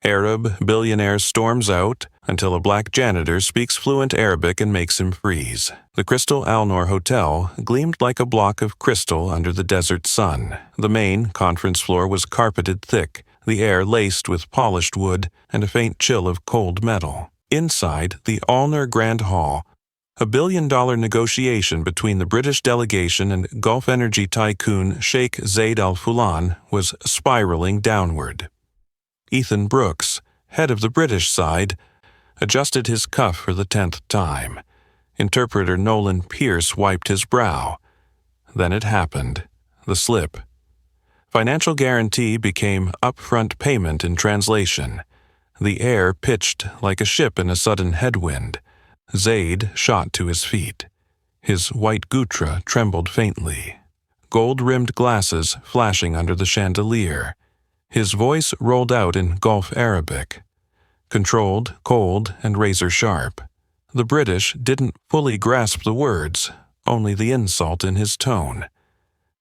Arab billionaire storms out until a black janitor speaks fluent Arabic and makes him freeze. The Crystal Al-Noor Hotel gleamed like a block of crystal under the desert sun. The main conference floor was carpeted thick, the air laced with polished wood and a faint chill of cold metal. Inside the Al-Noor Grand Hall, a billion-dollar negotiation between the British delegation and Gulf energy tycoon Sheikh Zayed Al Fulan was spiraling downward. Ethan Brooks, head of the British side, adjusted his cuff for the 10th time. Interpreter Nolan Pierce wiped his brow. Then it happened. The slip. Financial guarantee became upfront payment in translation. The air pitched like a ship in a sudden headwind. Zaid shot to his feet. His white gutra trembled faintly. Gold-rimmed glasses flashing under the chandelier. His voice rolled out in Gulf Arabic. Controlled, cold, and razor-sharp. The British didn't fully grasp the words, only the insult in his tone.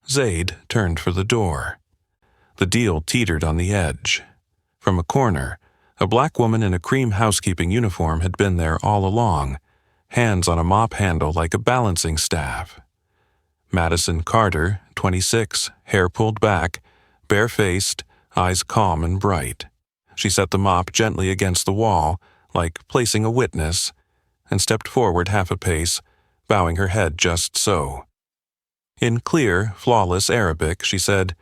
Zaid turned for the door. The deal teetered on the edge. From a corner, a black woman in a cream housekeeping uniform had been there all along, hands on a mop handle like a balancing staff. Madison Carter, 26, hair pulled back, bare-faced, eyes calm and bright. She set the mop gently against the wall, like placing a witness, and stepped forward half a pace, bowing her head just so. In clear, flawless Arabic, she said,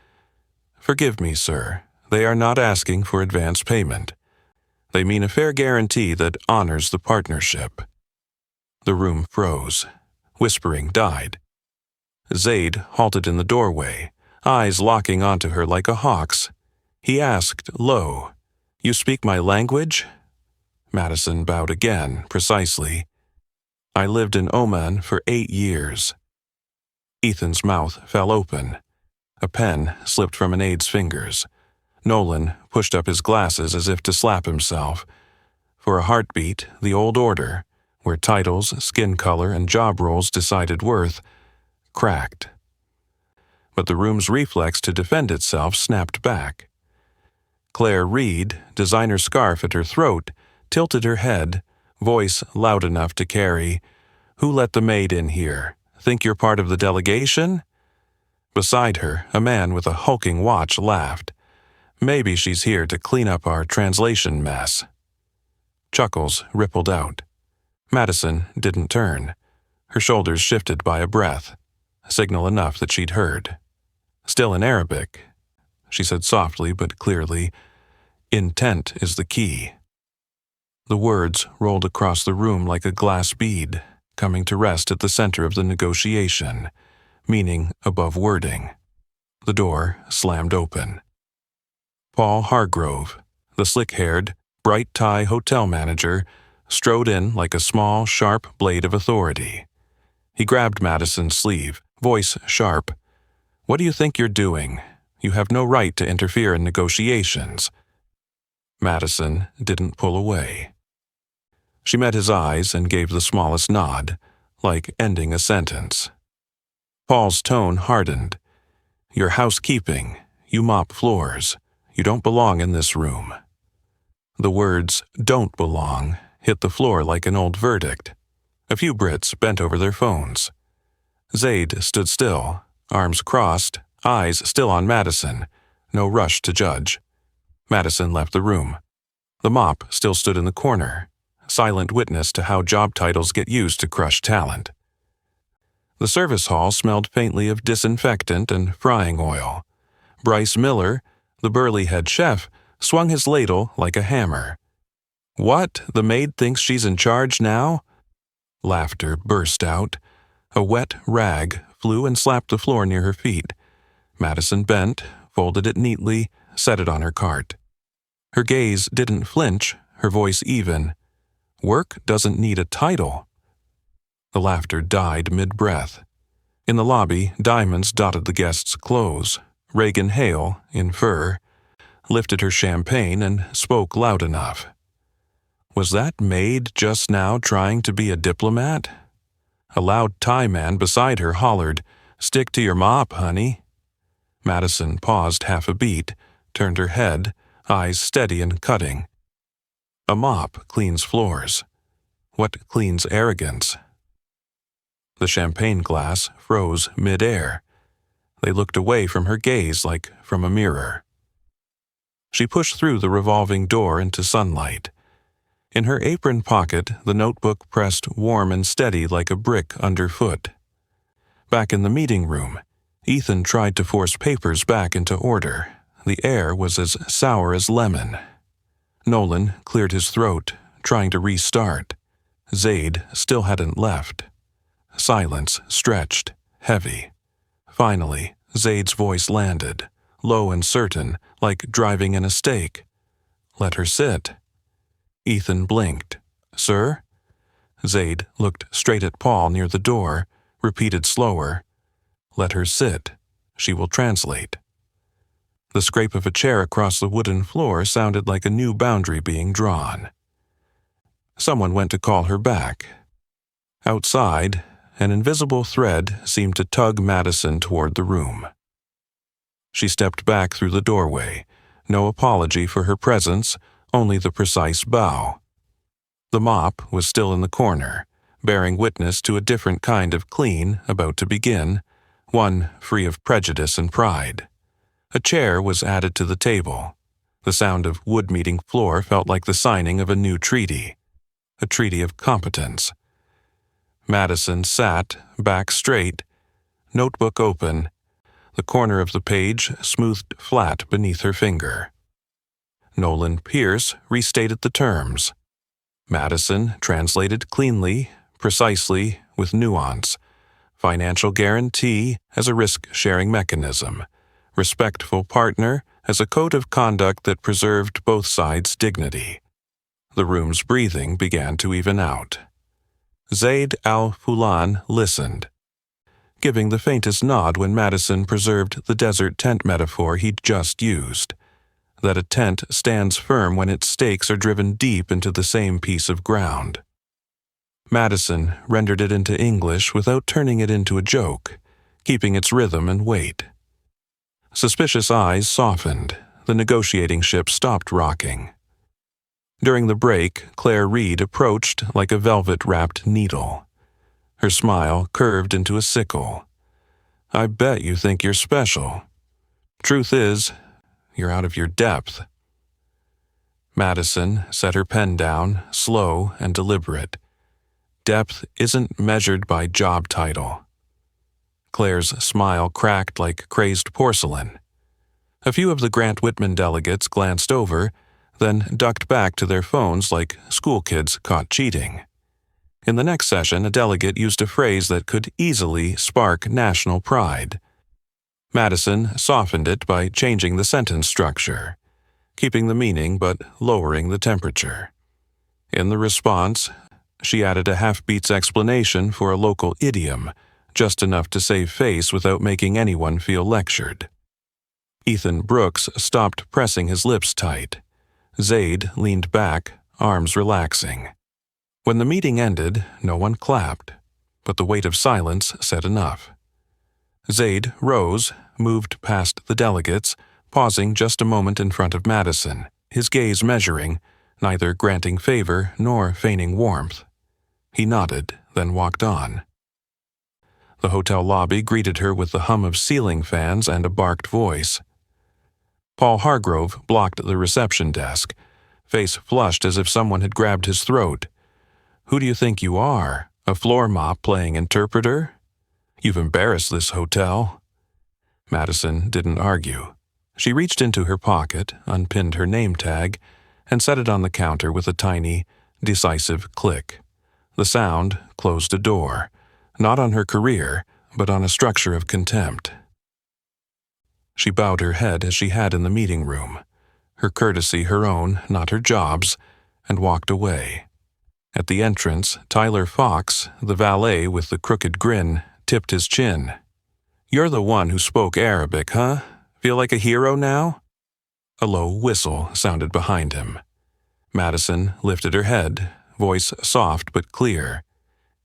"Forgive me, sir. They are not asking for advance payment. They mean a fair guarantee that honors the partnership." The room froze. Whispering died. Zaid halted in the doorway, eyes locking onto her like a hawk's. He asked, low, "You speak my language?" Madison bowed again, precisely. "I lived in Oman for 8 years." Ethan's mouth fell open. A pen slipped from an aide's fingers. Nolan pushed up his glasses as if to slap himself. For a heartbeat, the old order, where titles, skin color, and job roles decided worth, cracked. But the room's reflex to defend itself snapped back. Claire Reed, designer scarf at her throat, tilted her head, voice loud enough to carry, "Who let the maid in here? Think you're part of the delegation?" Beside her, a man with a hulking watch laughed. "Maybe she's here to clean up our translation mess." Chuckles rippled out. Madison didn't turn. Her shoulders shifted by a breath, signal enough that she'd heard. Still in Arabic, she said softly but clearly, "Intent is the key." The words rolled across the room like a glass bead, coming to rest at the center of the negotiation, meaning above wording. The door slammed open. Paul Hargrove, the slick-haired, bright-tie hotel manager, strode in like a small, sharp blade of authority. He grabbed Madison's sleeve, voice sharp. "What do you think you're doing? You have no right to interfere in negotiations." Madison didn't pull away. She met his eyes and gave the smallest nod, like ending a sentence. Paul's tone hardened. "You're housekeeping. You mop floors. You don't belong in this room." The words "don't belong" hit the floor like an old verdict. A few Brits bent over their phones. Zaid stood still, arms crossed, eyes still on Madison, no rush to judge. Madison left the room. The mop still stood in the corner, silent witness to how job titles get used to crush talent. The service hall smelled faintly of disinfectant and frying oil. Bryce Miller, the burly head chef, swung his ladle like a hammer. "What? The maid thinks she's in charge now?" Laughter burst out. A wet rag flew and slapped the floor near her feet. Madison bent, folded it neatly, set it on her cart. Her gaze didn't flinch, her voice even. "Work doesn't need a title." The laughter died mid-breath. In the lobby, diamonds dotted the guests' clothes. Reagan Hale, in fur, lifted her champagne and spoke loud enough. Was that maid just now trying to be a diplomat? A loud Thai man beside her hollered, "Stick to your mop, honey." Madison paused half a beat, turned her head, eyes steady and cutting. A mop cleans floors. What cleans arrogance? The champagne glass froze mid-air. They looked away from her gaze like from a mirror. She pushed through the revolving door into sunlight. In her apron pocket, the notebook pressed warm and steady like a brick underfoot. Back in the meeting room, Ethan tried to force papers back into order. The air was as sour as lemon. Nolan cleared his throat, trying to restart. Zaid still hadn't left. Silence stretched, heavy. Finally, Zaid's voice landed, low and certain, like driving in a stake. "Let her sit." Ethan blinked. "Sir?" Zaid looked straight at Paul near the door, repeated slower. "Let her sit. She will translate." The scrape of a chair across the wooden floor sounded like a new boundary being drawn. Someone went to call her back. Outside, an invisible thread seemed to tug Madison toward the room. She stepped back through the doorway, no apology for her presence, only the precise bow. The mop was still in the corner, bearing witness to a different kind of clean about to begin, one free of prejudice and pride. A chair was added to the table. The sound of wood-meeting floor felt like the signing of a new treaty, a treaty of competence. Madison sat, back straight, notebook open, the corner of the page smoothed flat beneath her finger. Nolan Pierce restated the terms. Madison translated cleanly, precisely, with nuance. Financial guarantee as a risk-sharing mechanism. Respectful partner as a code of conduct that preserved both sides' dignity. The room's breathing began to even out. Zaid al-Fulan listened, giving the faintest nod when Madison preserved the desert tent metaphor he'd just used, that a tent stands firm when its stakes are driven deep into the same piece of ground. Madison rendered it into English without turning it into a joke, keeping its rhythm and weight. Suspicious eyes softened. The negotiating ship stopped rocking. During the break, Claire Reed approached like a velvet-wrapped needle. Her smile curved into a sickle. "I bet you think you're special. Truth is, you're out of your depth." Madison set her pen down, slow and deliberate. Depth isn't measured by job title. Claire's smile cracked like crazed porcelain. A few of the Grant Whitman delegates glanced over, then ducked back to their phones like school kids caught cheating. In the next session, a delegate used a phrase that could easily spark national pride. Madison softened it by changing the sentence structure, keeping the meaning but lowering the temperature. In the response, she added a half-beat's explanation for a local idiom, just enough to save face without making anyone feel lectured. Ethan Brooks stopped pressing his lips tight. Zaid leaned back, arms relaxing. When the meeting ended, no one clapped, but the weight of silence said enough. Zaid rose, moved past the delegates, pausing just a moment in front of Madison, his gaze measuring, neither granting favor nor feigning warmth. He nodded, then walked on. The hotel lobby greeted her with the hum of ceiling fans and a barked voice. Paul Hargrove blocked the reception desk, face flushed as if someone had grabbed his throat. "Who do you think you are? A floor mop playing interpreter? You've embarrassed this hotel." Madison didn't argue. She reached into her pocket, unpinned her name tag, and set it on the counter with a tiny, decisive click. The sound closed a door, not on her career, but on a structure of contempt. She bowed her head as she had in the meeting room, her courtesy her own, not her job's, and walked away. At the entrance, Tyler Fox, the valet with the crooked grin, tipped his chin. "You're the one who spoke Arabic, huh? Feel like a hero now?" A low whistle sounded behind him. Madison lifted her head, voice soft but clear.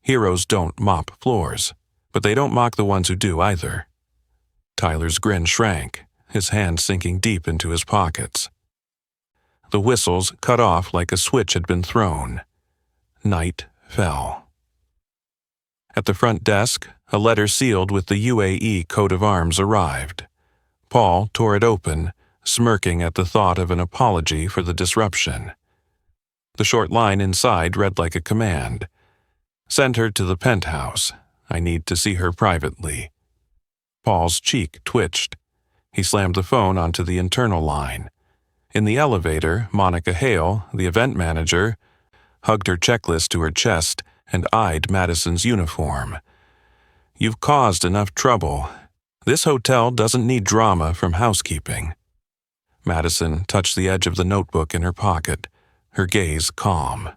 "Heroes don't mop floors, but they don't mock the ones who do either." Tyler's grin shrank, his hands sinking deep into his pockets. The whistles cut off like a switch had been thrown. Night fell. At the front desk, a letter sealed with the UAE coat of arms arrived. Paul tore it open, smirking at the thought of an apology for the disruption. The short line inside read like a command. "Send her to the penthouse. I need to see her privately." Paul's cheek twitched. He slammed the phone onto the internal line. In the elevator, Monica Hale, the event manager, hugged her checklist to her chest and eyed Madison's uniform. "You've caused enough trouble. This hotel doesn't need drama from housekeeping." Madison touched the edge of the notebook in her pocket, her gaze calm.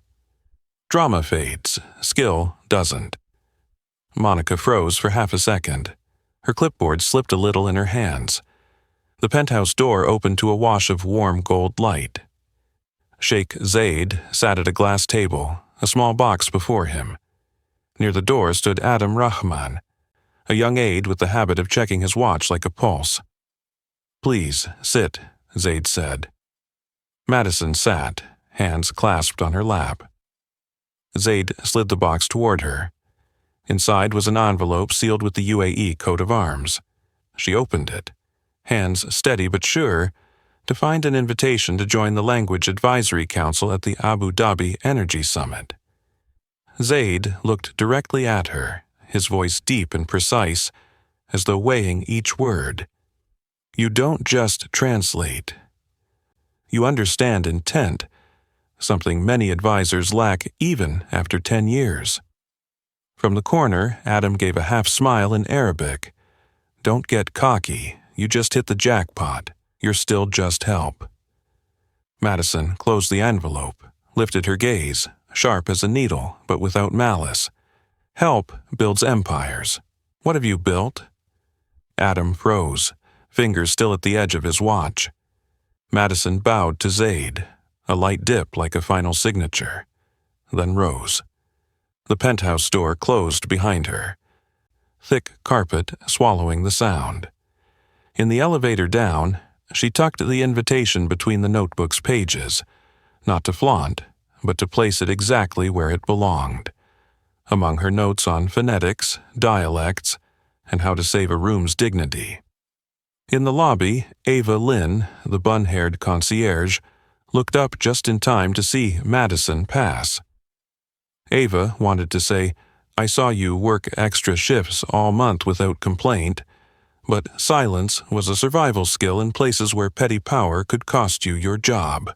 "Drama fades, skill doesn't." Monica froze for half a second. Her clipboard slipped a little in her hands. The penthouse door opened to a wash of warm gold light. Sheikh Zaid sat at a glass table, a small box before him. Near the door stood Adam Rahman, a young aide with the habit of checking his watch like a pulse. "Please, sit," Zaid said. Madison sat, hands clasped on her lap. Zaid slid the box toward her. Inside was an envelope sealed with the UAE coat of arms. She opened it, hands steady but sure, to find an invitation to join the Language Advisory Council at the Abu Dhabi Energy Summit. Zaid looked directly at her, his voice deep and precise, as though weighing each word. "You don't just translate. You understand intent, something many advisors lack even after 10 years. From the corner, Adam gave a half smile in Arabic. "Don't get cocky. You just hit the jackpot. You're still just help." Madison closed the envelope, lifted her gaze, sharp as a needle, but without malice. "Help builds empires. What have you built?" Adam froze, fingers still at the edge of his watch. Madison bowed to Zaid, a light dip like a final signature, then rose. The penthouse door closed behind her, thick carpet swallowing the sound. In the elevator down, she tucked the invitation between the notebook's pages, not to flaunt, but to place it exactly where it belonged, among her notes on phonetics, dialects, and how to save a room's dignity. In the lobby, Ava Lynn, the bun-haired concierge, looked up just in time to see Madison pass. Ava wanted to say, "I saw you work extra shifts all month without complaint," but silence was a survival skill in places where petty power could cost you your job.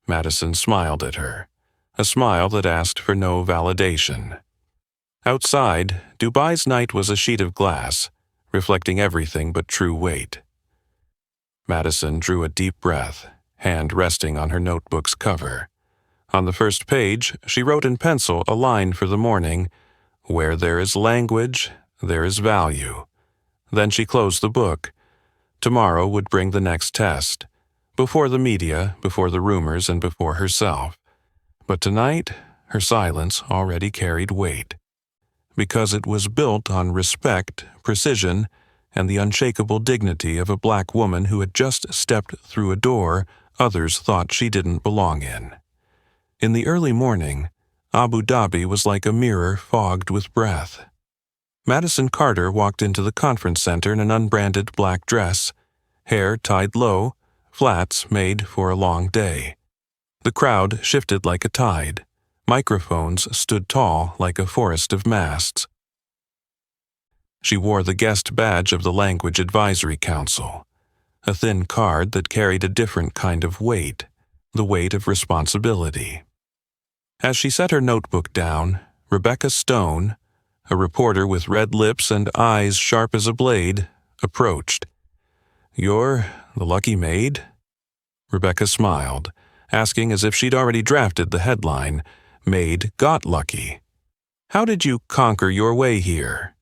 Madison smiled at her, a smile that asked for no validation. Outside, Dubai's night was a sheet of glass, reflecting everything but true weight. Madison drew a deep breath, hand resting on her notebook's cover. On the first page, she wrote in pencil a line for the morning, "Where there is language, there is value." Then she closed the book. Tomorrow would bring the next test, before the media, before the rumors, and before herself. But tonight, her silence already carried weight, because it was built on respect, precision, and the unshakable dignity of a black woman who had just stepped through a door others thought she didn't belong in. In the early morning, Abu Dhabi was like a mirror fogged with breath. Madison Carter walked into the conference center in an unbranded black dress, hair tied low, flats made for a long day. The crowd shifted like a tide. Microphones stood tall like a forest of masts. She wore the guest badge of the Language Advisory Council, a thin card that carried a different kind of weight, the weight of responsibility. As she set her notebook down, Rebecca Stone, a reporter with red lips and eyes sharp as a blade, approached. "You're the lucky maid?" Rebecca smiled, asking as if she'd already drafted the headline, "Maid got lucky." "How did you conquer your way here?"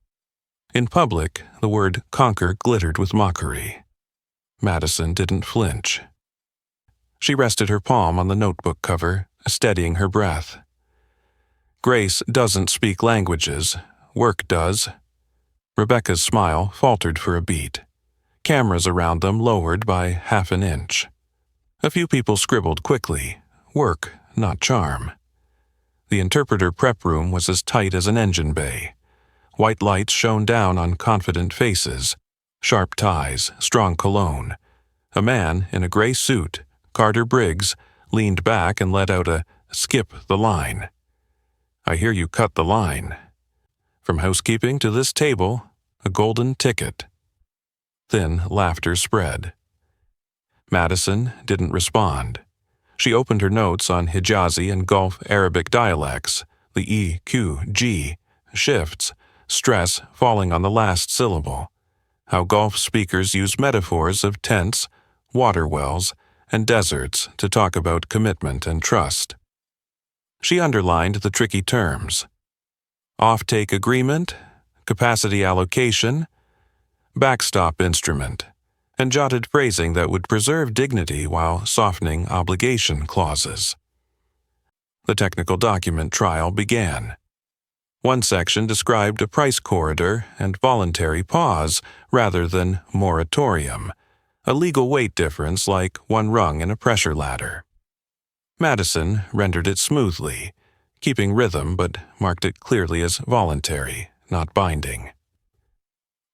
In public, the word conquer glittered with mockery. Madison didn't flinch. She rested her palm on the notebook cover, steadying her breath. "Grace doesn't speak languages. Work does." Rebecca's smile faltered for a beat. Cameras around them lowered by half an inch. A few people scribbled quickly. Work, not charm. The interpreter prep room was as tight as an engine bay. White lights shone down on confident faces, sharp ties, strong cologne. A man in a gray suit, Carter Briggs, leaned back and let out a skip the line. I hear you cut the line. From housekeeping to this table, a golden ticket. Then laughter spread. Madison didn't respond. She opened her notes on Hijazi and Gulf Arabic dialects, the E, Q, G, shifts, stress falling on the last syllable. How Gulf speakers use metaphors of tents, water wells, and deserts to talk about commitment and trust. She underlined the tricky terms: offtake agreement, capacity allocation, backstop instrument, and jotted phrasing that would preserve dignity while softening obligation clauses. The technical document trial began. One section described a price corridor and voluntary pause rather than moratorium, a legal weight difference like one rung in a pressure ladder. Madison rendered it smoothly, keeping rhythm but marked it clearly as voluntary, not binding.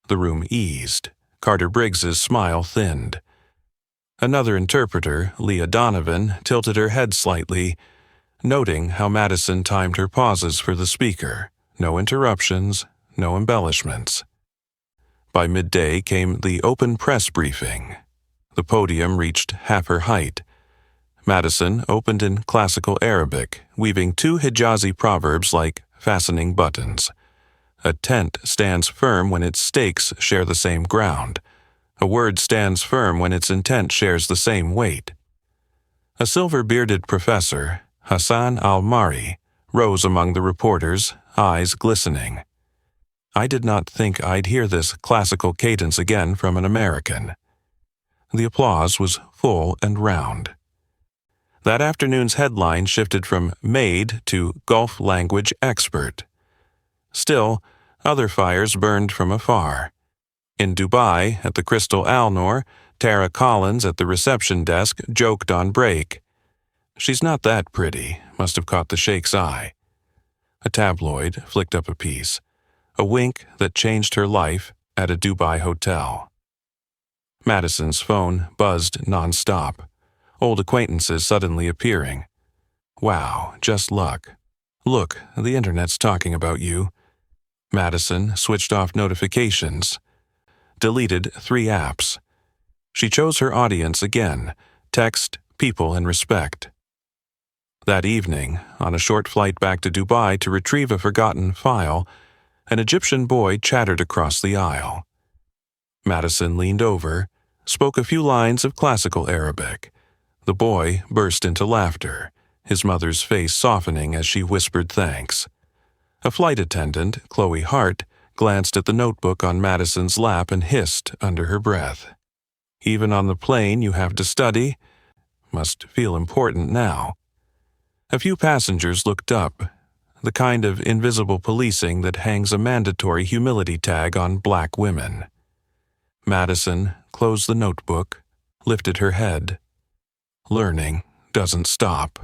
The room eased. Carter Briggs's smile thinned. Another interpreter, Leah Donovan, tilted her head slightly, noting how Madison timed her pauses for the speaker. No interruptions, no embellishments. By midday came the open press briefing. The podium reached half her height. Madison opened in classical Arabic, weaving two Hijazi proverbs like fastening buttons. A tent stands firm when its stakes share the same ground. A word stands firm when its intent shares the same weight. A silver-bearded professor, Hassan al-Mari, rose among the reporters, eyes glistening. I did not think I'd hear this classical cadence again from an American. The applause was full and round. That afternoon's headline shifted from maid to Gulf language expert. Still, other fires burned from afar. In Dubai, at the Crystal Al-Noor, Tara Collins at the reception desk joked on break. She's not that pretty, must have caught the Sheikh's eye. A tabloid flicked up a piece, a wink that changed her life at a Dubai hotel. Madison's phone buzzed nonstop, old acquaintances suddenly appearing. Wow, just luck. Look, the internet's talking about you. Madison switched off notifications, deleted 3 apps. She chose her audience again: text, people, and respect. That evening, on a short flight back to Dubai to retrieve a forgotten file, an Egyptian boy chattered across the aisle. Madison leaned over, spoke a few lines of classical Arabic. The boy burst into laughter, his mother's face softening as she whispered thanks. A flight attendant, Chloe Hart, glanced at the notebook on Madison's lap and hissed under her breath. Even on the plane you have to study? Must feel important now. A few passengers looked up, the kind of invisible policing that hangs a mandatory humility tag on black women. Madison closed the notebook, lifted her head. Learning doesn't stop.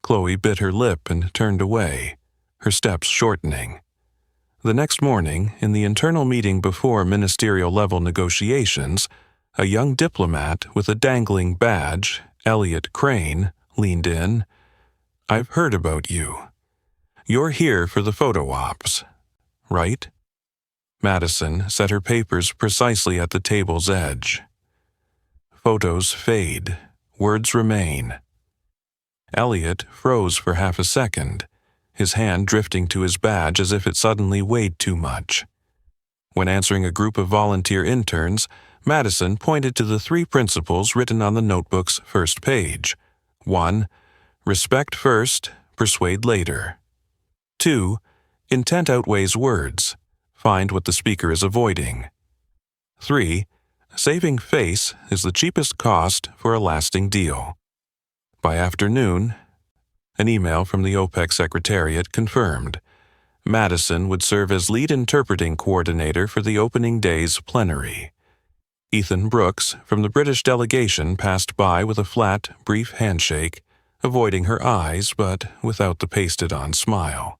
Chloe bit her lip and turned away, her steps shortening. The next morning, in the internal meeting before ministerial-level negotiations, a young diplomat with a dangling badge, Elliot Crane, leaned in. I've heard about you. You're here for the photo ops, right? Madison set her papers precisely at the table's edge. Photos fade, words remain. Elliot froze for half a second, his hand drifting to his badge as if it suddenly weighed too much. When answering a group of volunteer interns, Madison pointed to the 3 principles written on the notebook's first page. 1. Respect first, persuade later. 2. Intent outweighs words. Find what the speaker is avoiding. 3. Saving face is the cheapest cost for a lasting deal. By afternoon, an email from the OPEC Secretariat confirmed Madison would serve as lead interpreting coordinator for the opening day's plenary. Ethan Brooks from the British delegation passed by with a flat, brief handshake, avoiding her eyes but without the pasted-on smile.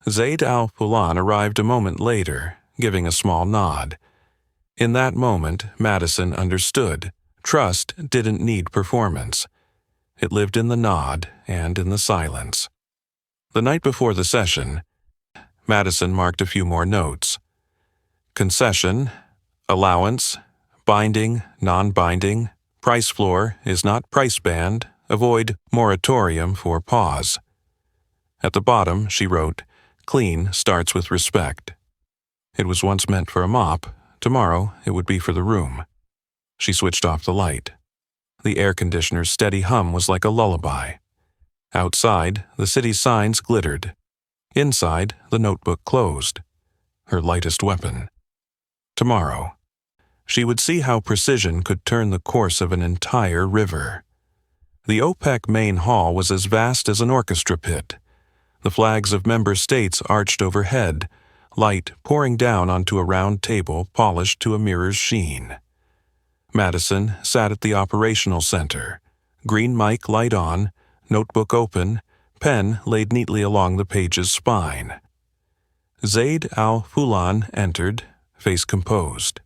Zaid al-Fulan arrived a moment later, giving a small nod. In that moment, Madison understood. Trust didn't need performance. It lived in the nod and in the silence. The night before the session, Madison marked a few more notes. Concession, allowance, binding, non-binding, price floor is not price band, avoid moratorium for pause. At the bottom, she wrote, clean starts with respect. It was once meant for a mop. Tomorrow, it would be for the room. She switched off the light. The air conditioner's steady hum was like a lullaby. Outside, the city's signs glittered. Inside, the notebook closed. Her lightest weapon. Tomorrow, she would see how precision could turn the course of an entire river. The OPEC main hall was as vast as an orchestra pit. The flags of member states arched overhead, light pouring down onto a round table polished to a mirror's sheen. Madison sat at the operational center, green mic light on, notebook open, pen laid neatly along the page's spine. Zaid al-Fulan entered, face composed.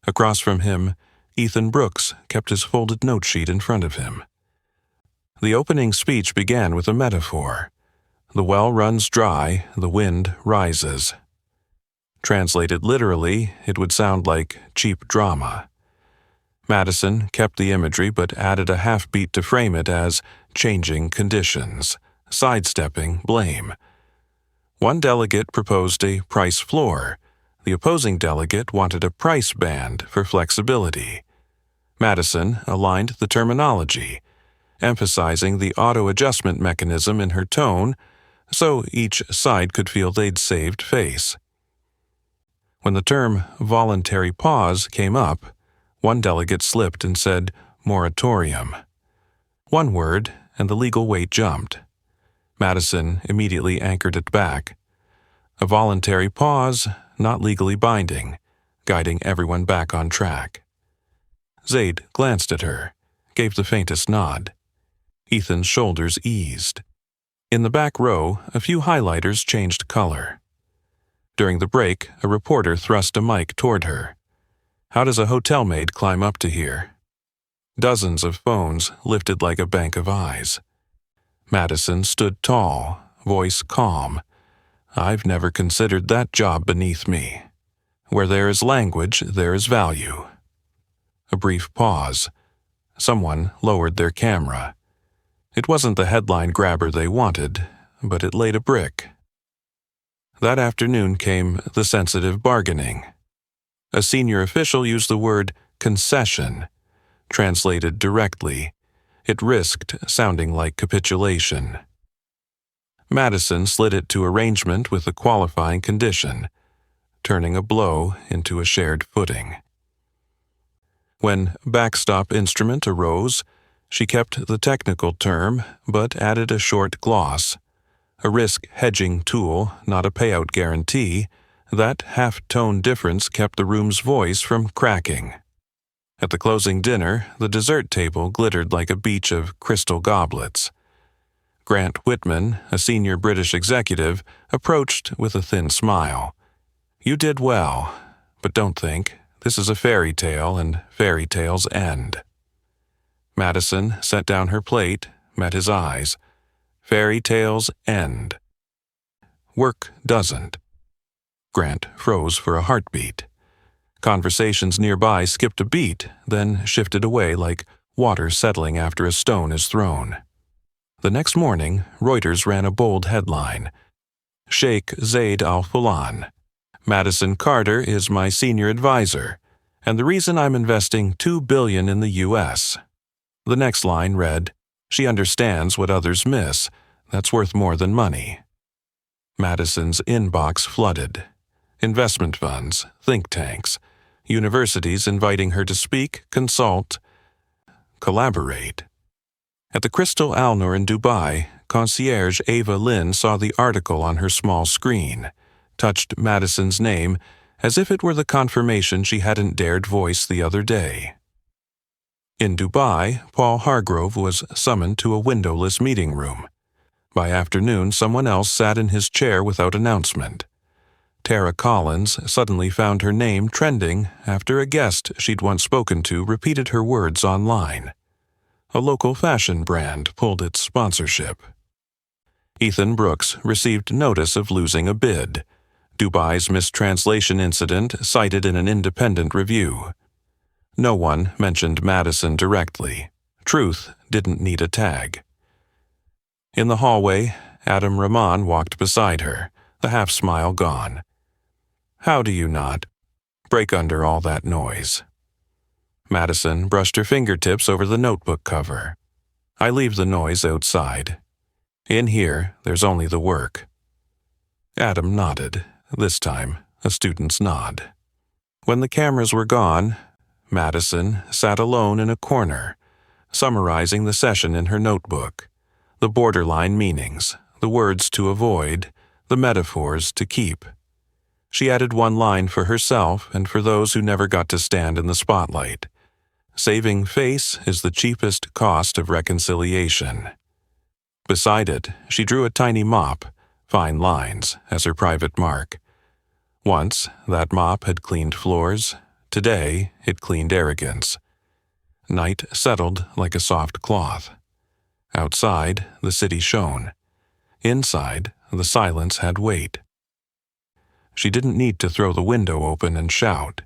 Across from him, Ethan Brooks kept his folded note sheet in front of him. The opening speech began with a metaphor. The well runs dry, the wind rises. Translated literally, it would sound like cheap drama. Madison kept the imagery but added a half-beat to frame it as changing conditions, sidestepping blame. One delegate proposed a price floor. The opposing delegate wanted a price band for flexibility. Madison aligned the terminology, emphasizing the auto-adjustment mechanism in her tone so each side could feel they'd saved face. When the term voluntary pause came up, one delegate slipped and said moratorium. One word, and the legal weight jumped. Madison immediately anchored it back. A voluntary pause, not legally binding, guiding everyone back on track. Zaid glanced at her, gave the faintest nod. Ethan's shoulders eased. In the back row, a few highlighters changed color. During the break, a reporter thrust a mic toward her. How does a hotel maid climb up to here? Dozens of phones lifted like a bank of eyes. Madison stood tall, voice calm. I've never considered that job beneath me. Where there is language, there is value. A brief pause. Someone lowered their camera. It wasn't the headline grabber they wanted, but it laid a brick. That afternoon came the sensitive bargaining. A senior official used the word concession. Translated directly, it risked sounding like capitulation. Madison slid it to arrangement with a qualifying condition, turning a blow into a shared footing. When backstop instrument arose, she kept the technical term but added a short gloss. A risk hedging tool, not a payout guarantee, that half-tone difference kept the room's voice from cracking. At the closing dinner, the dessert table glittered like a beach of crystal goblets. Grant Whitman, a senior British executive, approached with a thin smile. You did well, but don't think. This is a fairy tale, and fairy tales end. Madison set down her plate, met his eyes. Fairy tales end. Work doesn't. Grant froze for a heartbeat. Conversations nearby skipped a beat, then shifted away like water settling after a stone is thrown. The next morning, Reuters ran a bold headline. Sheikh Zaid al-Fulan. Madison Carter is my senior advisor, and the reason I'm investing $2 billion in the U.S. The next line read, she understands what others miss. That's worth more than money. Madison's inbox flooded. Investment funds, think tanks, universities inviting her to speak, consult, collaborate. At the Crystal Al-Noor in Dubai, concierge Ava Lynn saw the article on her small screen, touched Madison's name, as if it were the confirmation she hadn't dared voice the other day. In Dubai, Paul Hargrove was summoned to a windowless meeting room. By afternoon, someone else sat in his chair without announcement. Tara Collins suddenly found her name trending after a guest she'd once spoken to repeated her words online. A local fashion brand pulled its sponsorship. Ethan Brooks received notice of losing a bid. Dubai's mistranslation incident cited in an independent review. No one mentioned Madison directly. Truth didn't need a tag. In the hallway, Adam Rahman walked beside her, the half-smile gone. How do you not break under all that noise? Madison brushed her fingertips over the notebook cover. I leave the noise outside. In here, there's only the work. Adam nodded, this time a student's nod. When the cameras were gone, Madison sat alone in a corner, summarizing the session in her notebook, the borderline meanings, the words to avoid, the metaphors to keep. She added one line for herself and for those who never got to stand in the spotlight. Saving face is the cheapest cost of reconciliation. Beside it, she drew a tiny mop, fine lines, as her private mark. Once, that mop had cleaned floors. Today, it cleaned arrogance. Night settled like a soft cloth. Outside, the city shone. Inside, the silence had weight. She didn't need to throw the window open and shout.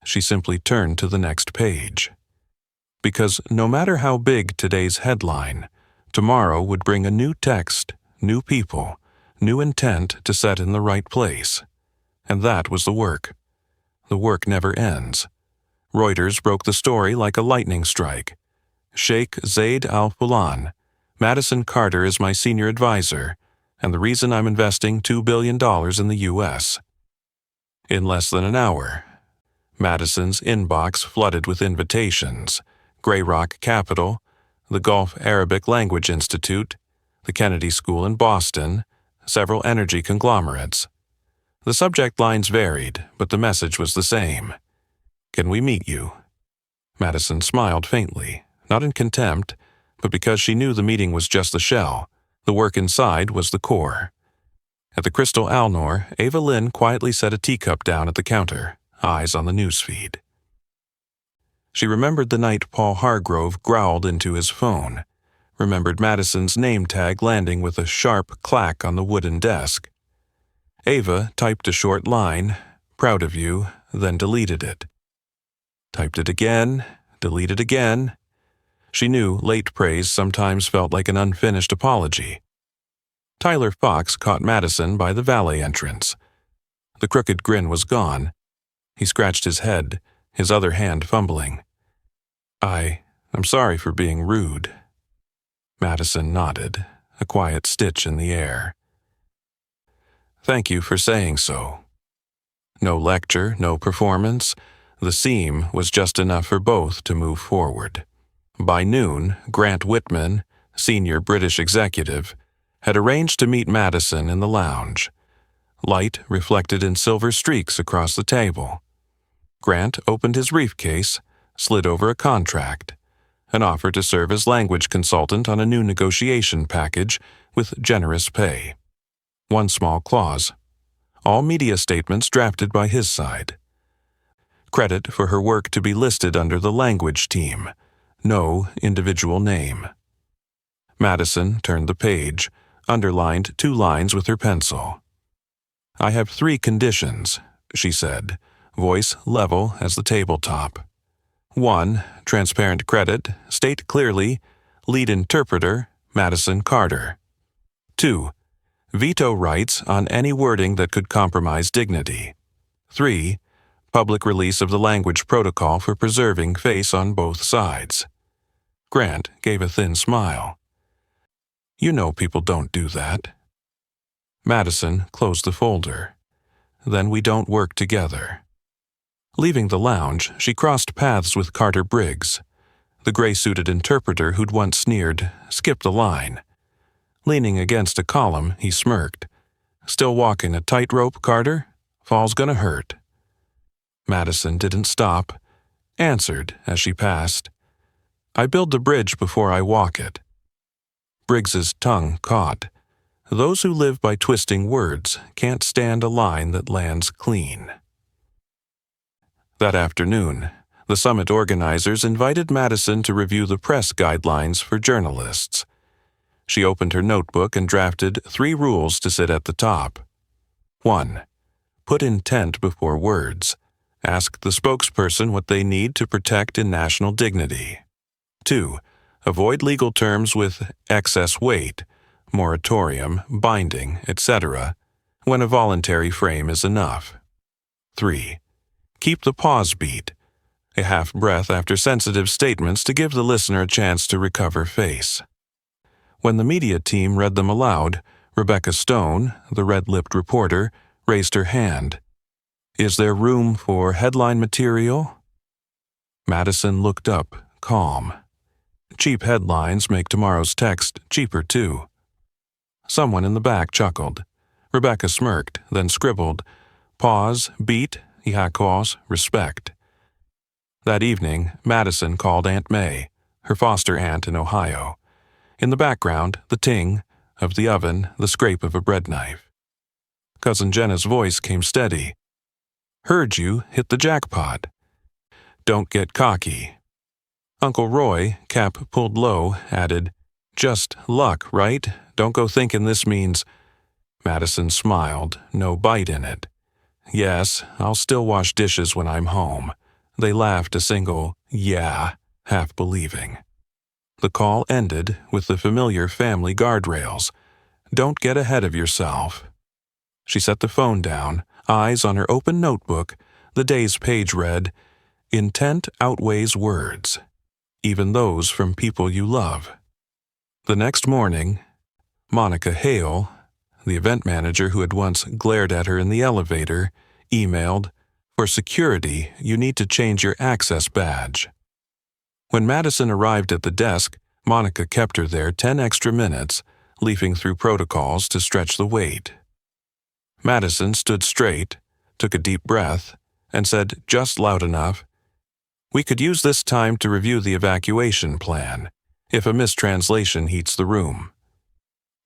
She simply turned to the next page. Because no matter how big today's headline, tomorrow would bring a new text, new people, new intent to set in the right place. And that was the work. The work never ends. Reuters broke the story like a lightning strike. Sheikh Zayed Al Fulan, Madison Carter is my senior advisor, and the reason I'm investing $2 billion in the U.S. In less than an hour, Madison's inbox flooded with invitations: Grey Rock Capital, the Gulf Arabic Language Institute, the Kennedy School in Boston, several energy conglomerates. The subject lines varied, but the message was the same. Can we meet you? Madison smiled faintly, not in contempt, but because she knew the meeting was just the shell. The work inside was the core. At the Crystal Alnor, Ava Lynn quietly set a teacup down at the counter, eyes on the newsfeed. She remembered the night Paul Hargrove growled into his phone, remembered Madison's name tag landing with a sharp clack on the wooden desk. Ava typed a short line, "Proud of you," then deleted it. Typed it again, deleted again. She knew late praise sometimes felt like an unfinished apology. Tyler Fox caught Madison by the valet entrance. The crooked grin was gone. He scratched his head, his other hand fumbling. I'm sorry for being rude." Madison nodded, a quiet stitch in the air. "Thank you for saying so." No lecture, no performance. The seam was just enough for both to move forward. By noon, Grant Whitman, senior British executive, had arranged to meet Madison in the lounge. Light reflected in silver streaks across the table. Grant opened his briefcase, slid over a contract, an offer to serve as language consultant on a new negotiation package with generous pay. One small clause: all media statements drafted by his side. Credit for her work to be listed under the language team. No individual name. Madison turned the page, underlined 2 lines with her pencil. "I have 3 conditions," she said, voice level as the tabletop. 1. Transparent credit. State clearly, lead interpreter, Madison Carter. 2. Veto rights on any wording that could compromise dignity. 3. Public release of the language protocol for preserving face on both sides. Grant gave a thin smile. "You know people don't do that." Madison closed the folder. "Then we don't work together." Leaving the lounge, she crossed paths with Carter Briggs. The gray-suited interpreter who'd once sneered skipped the line. Leaning against a column, he smirked. "Still walking a tightrope, Carter? Fall's gonna hurt." Madison didn't stop, answered as she passed, "I build the bridge before I walk it." Briggs's tongue caught. Those who live by twisting words can't stand a line that lands clean. That afternoon, the summit organizers invited Madison to review the press guidelines for journalists. She opened her notebook and drafted 3 rules to sit at the top. 1. Put intent before words. Ask the spokesperson what they need to protect in national dignity. 2. Avoid legal terms with excess weight, moratorium, binding, etc., when a voluntary frame is enough. 3. Keep the pause beat, a half breath after sensitive statements to give the listener a chance to recover face. When the media team read them aloud, Rebecca Stone, the red-lipped reporter, raised her hand. "Is there room for headline material?" Madison looked up, calm. Cheap headlines make tomorrow's text cheaper, too. Someone in the back chuckled. Rebecca smirked, then scribbled, "Pause, beat, ihakos, respect." That evening, Madison called Aunt May, her foster aunt in Ohio. In the background, the ting of the oven, the scrape of a bread knife. Cousin Jenna's voice came steady. "Heard you hit the jackpot. Don't get cocky." Uncle Roy, cap pulled low, added, "Just luck, right? Don't go thinking this means—" Madison smiled, no bite in it. "Yes, I'll still wash dishes when I'm home." They laughed a single, "yeah," half believing. The call ended with the familiar family guardrails. Don't get ahead of yourself. She set the phone down, eyes on her open notebook. The day's page read, "Intent outweighs words, even those from people you love." The next morning, Monica Hale, the event manager who had once glared at her in the elevator, emailed, "For security, you need to change your access badge." When Madison arrived at the desk, Monica kept her there 10 extra minutes, leafing through protocols to stretch the wait. Madison stood straight, took a deep breath, and said just loud enough, "We could use this time to review the evacuation plan, if a mistranslation heats the room."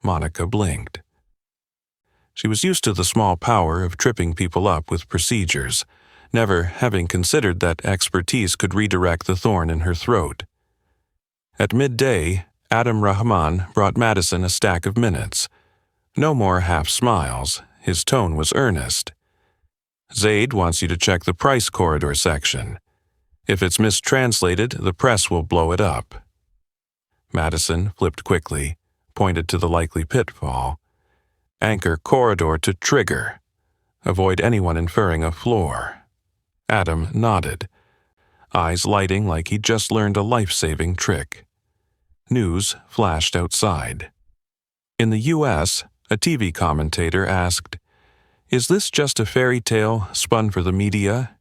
Monica blinked. She was used to the small power of tripping people up with procedures, never having considered that expertise could redirect the thorn in her throat. At midday, Adam Rahman brought Madison a stack of minutes. No more half smiles. His tone was earnest. "Zaid wants you to check the price corridor section. If it's mistranslated, the press will blow it up." Madison flipped quickly, pointed to the likely pitfall. "Anchor corridor to trigger. Avoid anyone inferring a floor." Adam nodded, eyes lighting like he'd just learned a life-saving trick. News flashed outside. In the U.S., a TV commentator asked, "Is this just a fairy tale spun for the media?"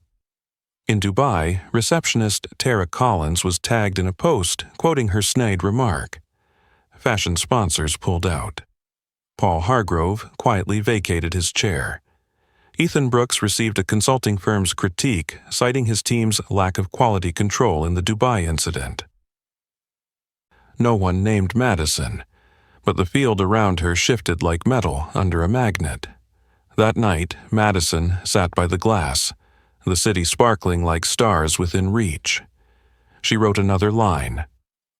In Dubai, receptionist Tara Collins was tagged in a post quoting her snide remark. Fashion sponsors pulled out. Paul Hargrove quietly vacated his chair. Ethan Brooks received a consulting firm's critique, citing his team's lack of quality control in the Dubai incident. No one named Madison, but the field around her shifted like metal under a magnet. That night, Madison sat by the glass, the city sparkling like stars within reach. She wrote another line.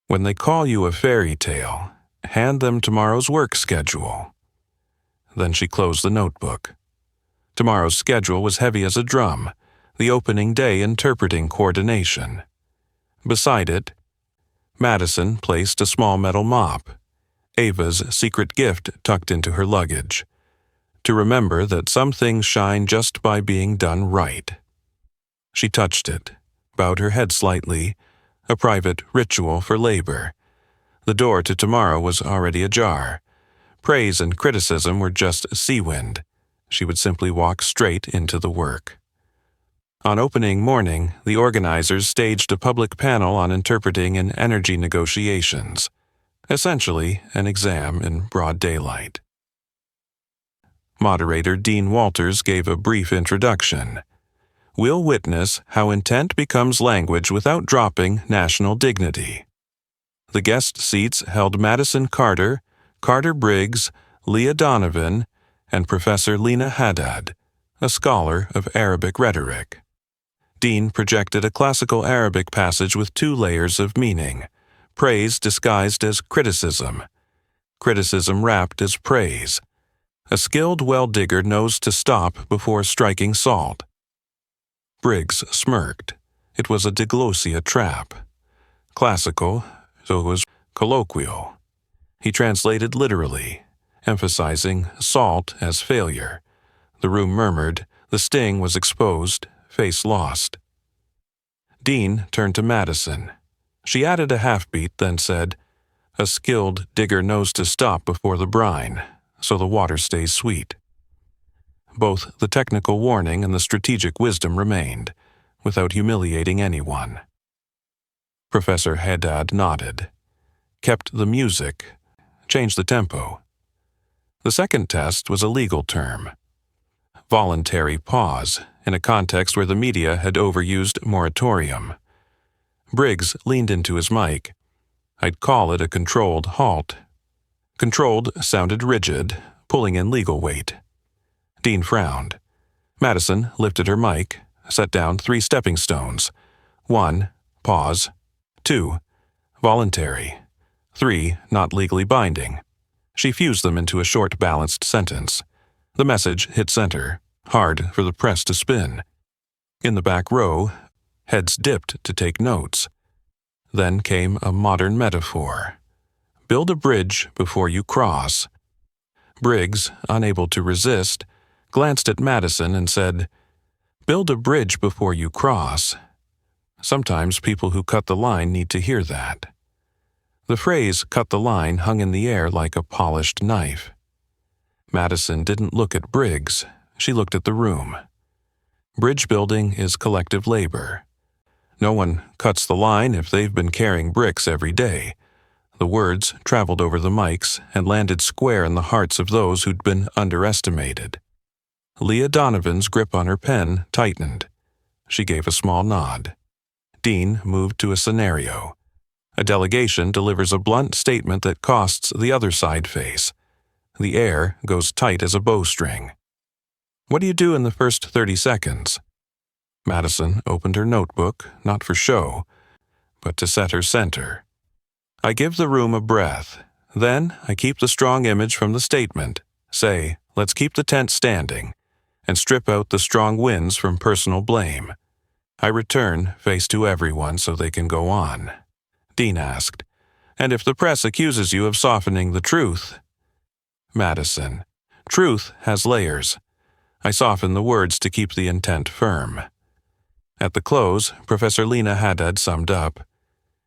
"When they call you a fairy tale, hand them tomorrow's work schedule." Then she closed the notebook. Tomorrow's schedule was heavy as a drum, the opening day interpreting coordination. Beside it, Madison placed a small metal mop, Ava's secret gift tucked into her luggage, to remember that some things shine just by being done right. She touched it, bowed her head slightly, a private ritual for labor. The door to tomorrow was already ajar. Praise and criticism were just sea wind. She would simply walk straight into the work. On opening morning, the organizers staged a public panel on interpreting in energy negotiations, essentially an exam in broad daylight. Moderator Dean Walters gave a brief introduction. We'll witness how intent becomes language without dropping national dignity. The guest seats held Madison Carter, Carter Briggs, Leah Donovan, and Professor Lena Haddad, a scholar of Arabic rhetoric. Dean projected a classical Arabic passage with two layers of meaning, praise disguised as criticism, criticism wrapped as praise. A skilled well-digger knows to stop before striking salt. Briggs smirked. It was a diglossia trap. Classical, so it was colloquial. He translated literally, emphasizing salt as failure. The room murmured. The sting was exposed, face lost. Dean turned to Madison. She added a half-beat, then said, "A skilled digger knows to stop before the brine, so the water stays sweet." Both the technical warning and the strategic wisdom remained, without humiliating anyone. Professor Haddad nodded, kept the music, changed the tempo. The second test was a legal term. Voluntary pause, in a context where the media had overused moratorium. Briggs leaned into his mic. I'd call it a controlled halt. Controlled sounded rigid, pulling in legal weight. Dean frowned. Madison lifted her mic, set down 3 stepping stones. 1, pause. 2, voluntary. 3, not legally binding. She fused them into a short, balanced sentence. The message hit center, hard for the press to spin. In the back row, heads dipped to take notes. Then came a modern metaphor. Build a bridge before you cross. Briggs, unable to resist, glanced at Madison and said, "Build a bridge before you cross." Sometimes people who cut the line need to hear that. The phrase "cut the line" hung in the air like a polished knife. Madison didn't look at Briggs. She looked at the room. Bridge building is collective labor. No one cuts the line if they've been carrying bricks every day. The words traveled over the mics and landed square in the hearts of those who'd been underestimated. Leah Donovan's grip on her pen tightened. She gave a small nod. Dean moved to a scenario. A delegation delivers a blunt statement that costs the other side face. The air goes tight as a bowstring. What do you do in the first 30 seconds? Madison opened her notebook, not for show, but to set her center. I give the room a breath. Then I keep the strong image from the statement. Say, let's keep the tent standing, and strip out the strong winds from personal blame. I return face to everyone so they can go on. Dean asked, and if the press accuses you of softening the truth? Madison, truth has layers. I soften the words to keep the intent firm. At the close, Professor Lena Haddad summed up.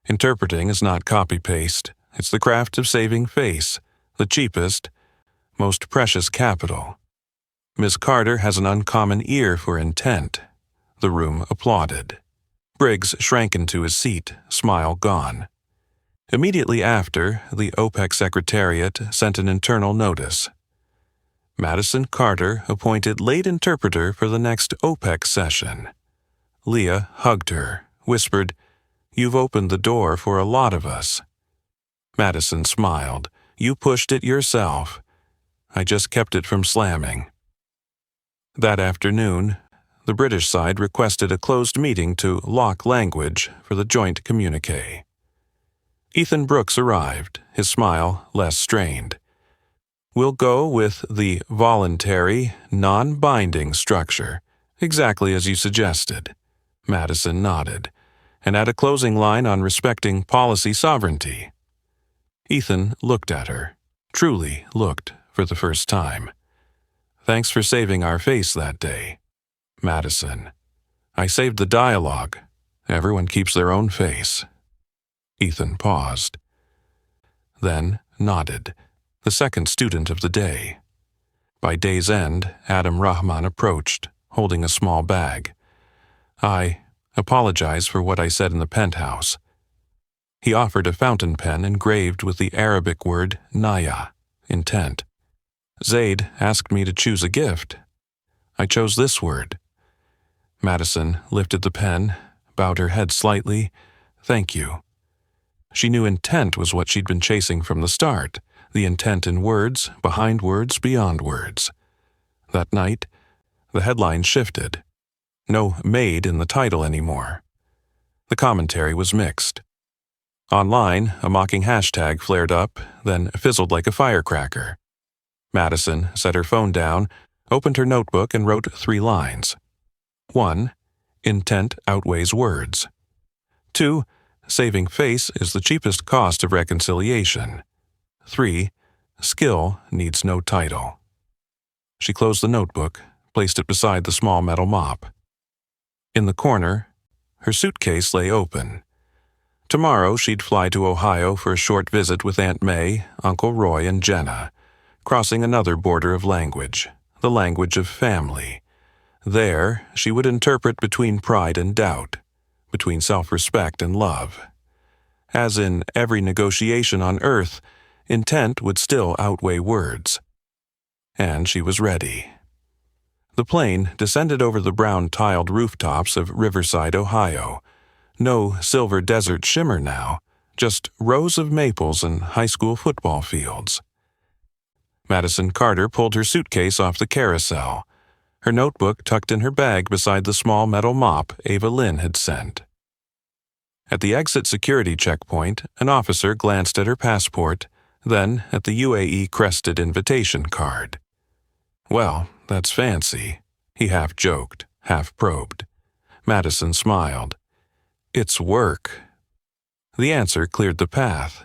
Interpreting is not copy-paste. It's the craft of saving face, the cheapest, most precious capital. Miss Carter has an uncommon ear for intent. The room applauded. Briggs shrank into his seat, smile gone. Immediately after, the OPEC Secretariat sent an internal notice. Madison Carter appointed late interpreter for the next OPEC session. Leah hugged her, whispered, You've opened the door for a lot of us. Madison smiled. You pushed it yourself. I just kept it from slamming. That afternoon, the British side requested a closed meeting to lock language for the joint communiqué. Ethan Brooks arrived, his smile less strained. We'll go with the voluntary, non-binding structure, exactly as you suggested. Madison nodded, and add a closing line on respecting policy sovereignty. Ethan looked at her, truly looked for the first time. Thanks for saving our face that day. Madison, I saved the dialogue. Everyone keeps their own face. Ethan paused, then nodded, the second student of the day. By day's end, Adam Rahman approached, holding a small bag. I apologize for what I said in the penthouse. He offered a fountain pen engraved with the Arabic word Naya, intent. Zaid asked me to choose a gift. I chose this word. Madison lifted the pen, bowed her head slightly. Thank you. She knew intent was what she'd been chasing from the start, the intent in words, behind words, beyond words. That night, the headline shifted. No "made" in the title anymore. The commentary was mixed. Online, a mocking hashtag flared up, then fizzled like a firecracker. Madison set her phone down, opened her notebook, and wrote 3 lines. 1. Intent outweighs words. 2. Saving face is the cheapest cost of reconciliation. 3. Skill needs no title. She closed the notebook, placed it beside the small metal mop. In the corner, her suitcase lay open. Tomorrow she'd fly to Ohio for a short visit with Aunt May, Uncle Roy, and Jenna, crossing another border of language, the language of family. There, she would interpret between pride and doubt, between self-respect and love. As in every negotiation on earth, intent would still outweigh words. And she was ready. The plane descended over the brown-tiled rooftops of Riverside, Ohio. No silver desert shimmer now, just rows of maples and high school football fields. Madison Carter pulled her suitcase off the carousel, her notebook tucked in her bag beside the small metal mop Ava Lynn had sent. At the exit security checkpoint, an officer glanced at her passport, then at the UAE-crested invitation card. Well, that's fancy, he half joked, half probed. Madison smiled. It's work. The answer cleared the path.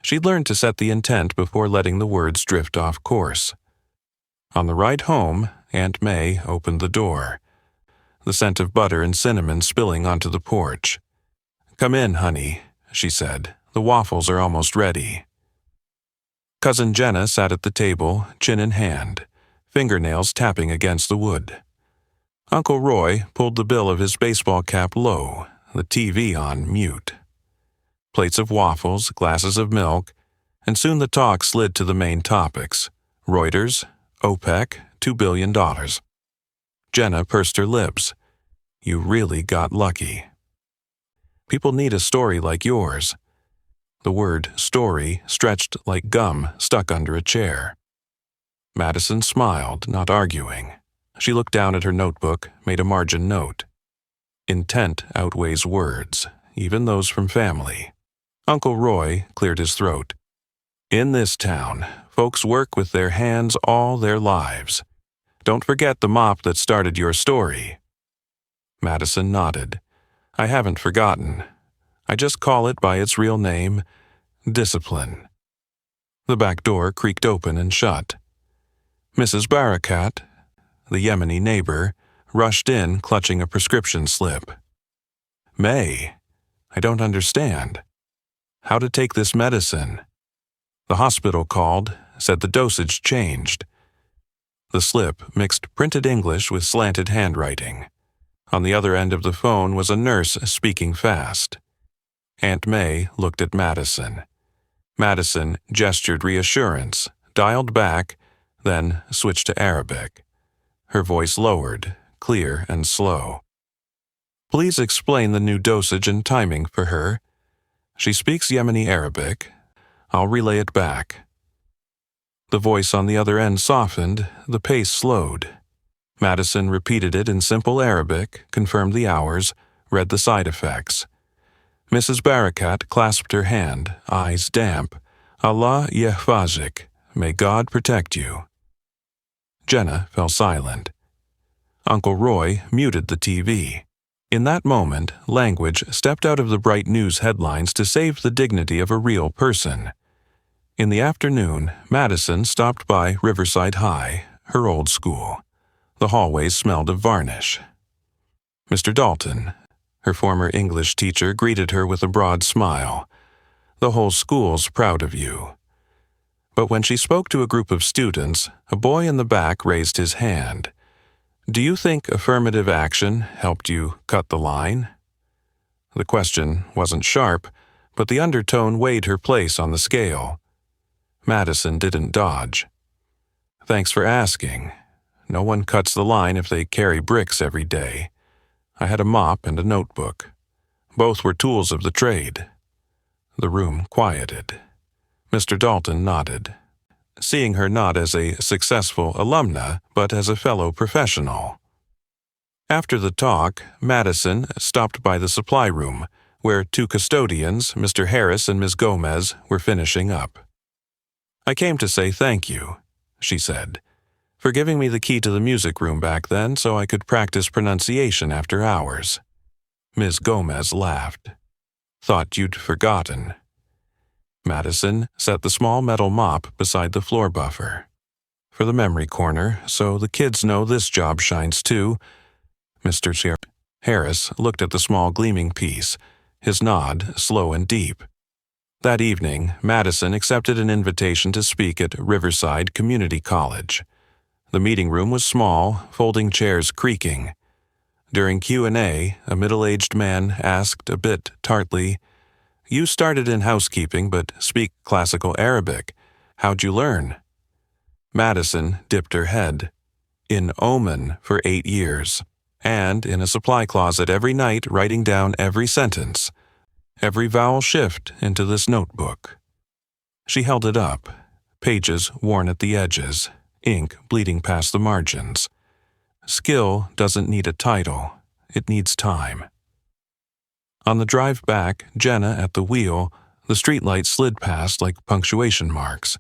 She'd learned to set the intent before letting the words drift off course. On the ride home, Aunt May opened the door, the scent of butter and cinnamon spilling onto the porch. Come in, honey, she said. The waffles are almost ready. Cousin Jenna sat at the table, chin in hand, fingernails tapping against the wood. Uncle Roy pulled the bill of his baseball cap low, the TV on mute. Plates of waffles, glasses of milk, and soon the talk slid to the main topics. Reuters, OPEC, $2 billion. Jenna pursed her lips. You really got lucky. People need a story like yours. The word story stretched like gum stuck under a chair. Madison smiled, not arguing. She looked down at her notebook, made a margin note. Intent outweighs words, even those from family. Uncle Roy cleared his throat. In this town, folks work with their hands all their lives. Don't forget the mop that started your story. Madison nodded. I haven't forgotten. I just call it by its real name, discipline. The back door creaked open and shut. Mrs. Barakat, the Yemeni neighbor, rushed in clutching a prescription slip. May, I don't understand. How to take this medicine? The hospital called, said the dosage changed. The slip mixed printed English with slanted handwriting. On the other end of the phone was a nurse speaking fast. Aunt May looked at Madison. Madison gestured reassurance, dialed back, then switched to Arabic. Her voice lowered, clear and slow. Please explain the new dosage and timing for her. She speaks Yemeni Arabic. I'll relay it back. The voice on the other end softened, the pace slowed. Madison repeated it in simple Arabic, confirmed the hours, read the side effects. Mrs. Barakat clasped her hand, eyes damp. Allah yehfazik, may God protect you. Jenna fell silent. Uncle Roy muted the TV. In that moment, language stepped out of the bright news headlines to save the dignity of a real person. In the afternoon, Madison stopped by Riverside High, her old school. The hallways smelled of varnish. Mr. Dalton, her former English teacher, greeted her with a broad smile. The whole school's proud of you. But when she spoke to a group of students, a boy in the back raised his hand. Do you think affirmative action helped you cut the line? The question wasn't sharp, but the undertone weighed her place on the scale. Madison didn't dodge. Thanks for asking. No one cuts the line if they carry bricks every day. I had a mop and a notebook. Both were tools of the trade. The room quieted. Mr. Dalton nodded, seeing her not as a successful alumna, but as a fellow professional. After the talk, Madison stopped by the supply room, where two custodians, Mr. Harris and Ms. Gomez, were finishing up. "I came to say thank you," she said, "for giving me the key to the music room back then so I could practice pronunciation after hours." Ms. Gomez laughed. "Thought you'd forgotten." Madison set the small metal mop beside the floor buffer. "For the memory corner, so the kids know this job shines too." Mr. Harris looked at the small gleaming piece, his nod slow and deep. That evening, Madison accepted an invitation to speak at Riverside Community College. The meeting room was small, folding chairs creaking. During Q&A, a middle-aged man asked a bit tartly, "You started in housekeeping but speak classical Arabic. How'd you learn?" Madison dipped her head. "In Oman for 8 years, and in a supply closet every night writing down every sentence, every vowel shift into this notebook." She held it up, pages worn at the edges, ink bleeding past the margins. Skill doesn't need a title, it needs time. On the drive back, Jenna at the wheel, the streetlight slid past like punctuation marks.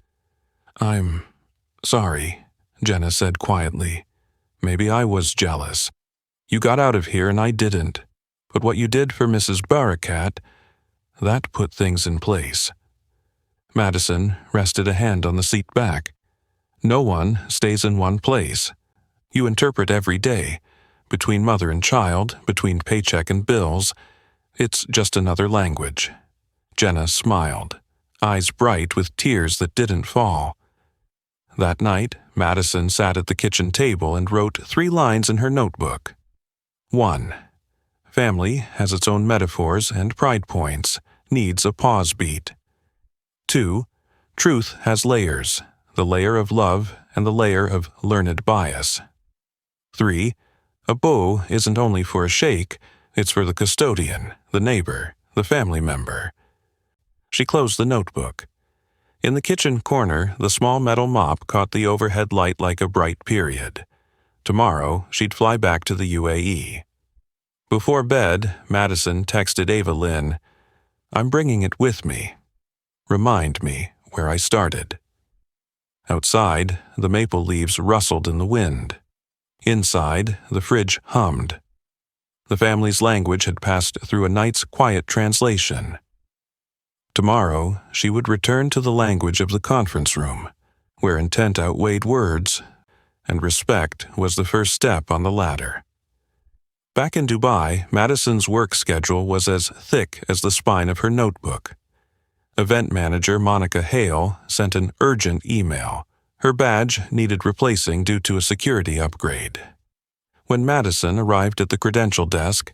"I'm sorry," Jenna said quietly. "Maybe I was jealous. You got out of here and I didn't. But what you did for Mrs. Barakat, that put things in place." Madison rested a hand on the seat back. "No one stays in one place. You interpret every day, between mother and child, between paycheck and bills. It's just another language." Jenna smiled, eyes bright with tears that didn't fall. That night, Madison sat at the kitchen table and wrote 3 lines in her notebook. 1. Family has its own metaphors and pride points, needs a pause beat. 2. Truth has layers, the layer of love and the layer of learned bias. 3. A bow isn't only for a sheikh, it's for the custodian, the neighbor, the family member. She closed the notebook. In the kitchen corner, the small metal mop caught the overhead light like a bright period. Tomorrow, she'd fly back to the UAE. Before bed, Madison texted Ava Lynn, "I'm bringing it with me. Remind me where I started." Outside, the maple leaves rustled in the wind. Inside, the fridge hummed. The family's language had passed through a night's quiet translation. Tomorrow, she would return to the language of the conference room, where intent outweighed words, and respect was the first step on the ladder. Back in Dubai, Madison's work schedule was as thick as the spine of her notebook. Event manager Monica Hale sent an urgent email. Her badge needed replacing due to a security upgrade. When Madison arrived at the credential desk,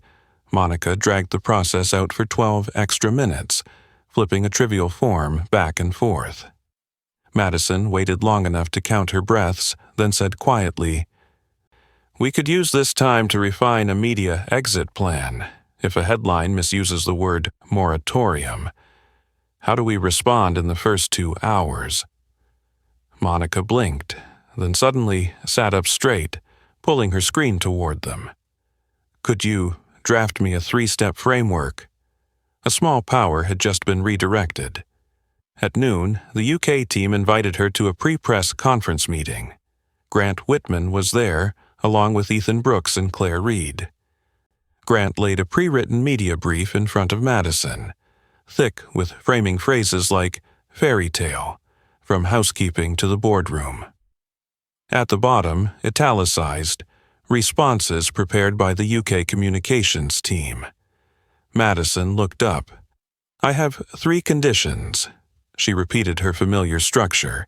Monica dragged the process out for 12 extra minutes, flipping a trivial form back and forth. Madison waited long enough to count her breaths, then said quietly, "We could use this time to refine a media exit plan. If a headline misuses the word moratorium, how do we respond in the first 2 hours?" Monica blinked, then suddenly sat up straight, pulling her screen toward them. "Could you draft me a 3-step framework?" A small power had just been redirected. At noon, the UK team invited her to a pre-press conference meeting. Grant Whitman was there, along with Ethan Brooks and Claire Reed. Grant laid a pre-written media brief in front of Madison, thick with framing phrases like fairy tale, from housekeeping to the boardroom. At the bottom, italicized, responses prepared by the UK communications team. Madison looked up. "I have 3 conditions." She repeated her familiar structure,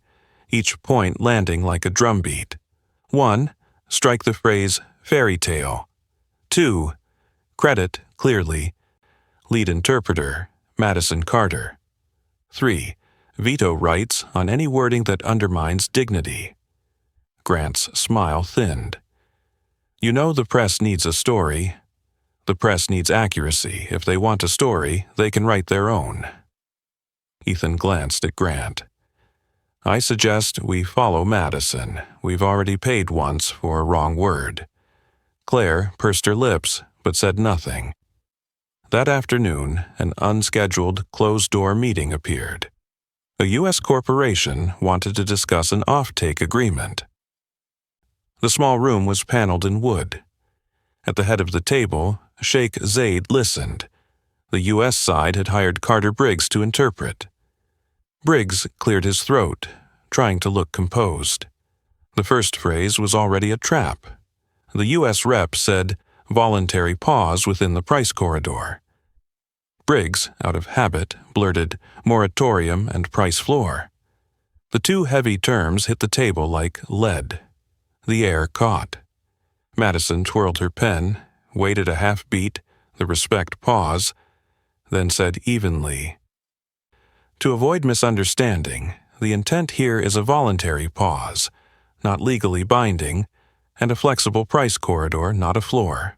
each point landing like a drumbeat. 1. Strike the phrase fairy tale. 2. Credit, clearly, lead interpreter, Madison Carter. 3. Veto rights on any wording that undermines dignity. Grant's smile thinned. "You know the press needs a story." The press needs accuracy. If they want a story, they can write their own. Ethan glanced at Grant. I suggest we follow Madison. We've already paid once for a wrong word. Claire pursed her lips, but said nothing. That afternoon, an unscheduled, closed-door meeting appeared. A U.S. corporation wanted to discuss an off-take agreement. The small room was paneled in wood. At the head of the table, Sheikh Zaid listened. The U.S. side had hired Carter Briggs to interpret. Briggs cleared his throat, trying to look composed. The first phrase was already a trap. The U.S. rep said, "voluntary pause within the price corridor." Briggs, out of habit, blurted, "moratorium and price floor." The two heavy terms hit the table like lead. The air caught. Madison twirled her pen, waited a half beat, the respect pause, then said evenly, "To avoid misunderstanding, the intent here is a voluntary pause, not legally binding, and a flexible price corridor, not a floor."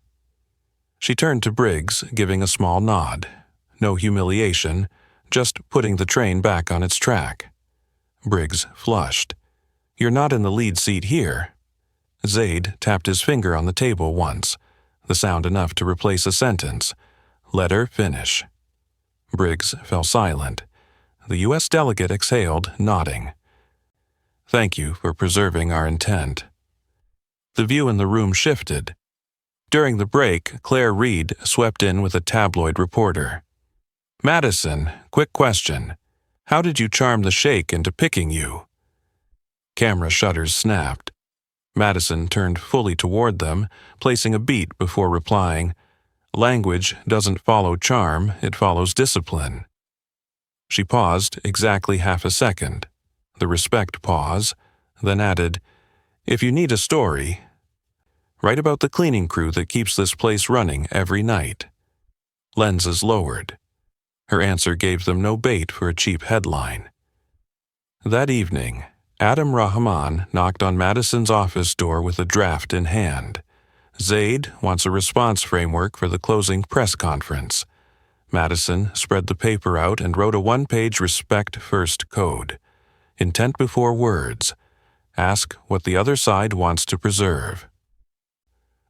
She turned to Briggs, giving a small nod. No humiliation, just putting the train back on its track. Briggs flushed. "You're not in the lead seat here." Zaid tapped his finger on the table once, the sound enough to replace a sentence. "Let her finish." Briggs fell silent. The U.S. delegate exhaled, nodding. "Thank you for preserving our intent." The view in the room shifted. During the break, Claire Reed swept in with a tabloid reporter. "Madison, quick question. How did you charm the sheikh into picking you?" Camera shutters snapped. Madison turned fully toward them, placing a beat before replying, "Language doesn't follow charm, it follows discipline." She paused exactly half a second, the respect pause, then added, "If you need a story, write about the cleaning crew that keeps this place running every night." Lenses lowered. Her answer gave them no bait for a cheap headline. That evening, Adam Rahman knocked on Madison's office door with a draft in hand. Zaid wants a response framework for the closing press conference. Madison spread the paper out and wrote a one-page respect-first code. Intent before words. Ask what the other side wants to preserve.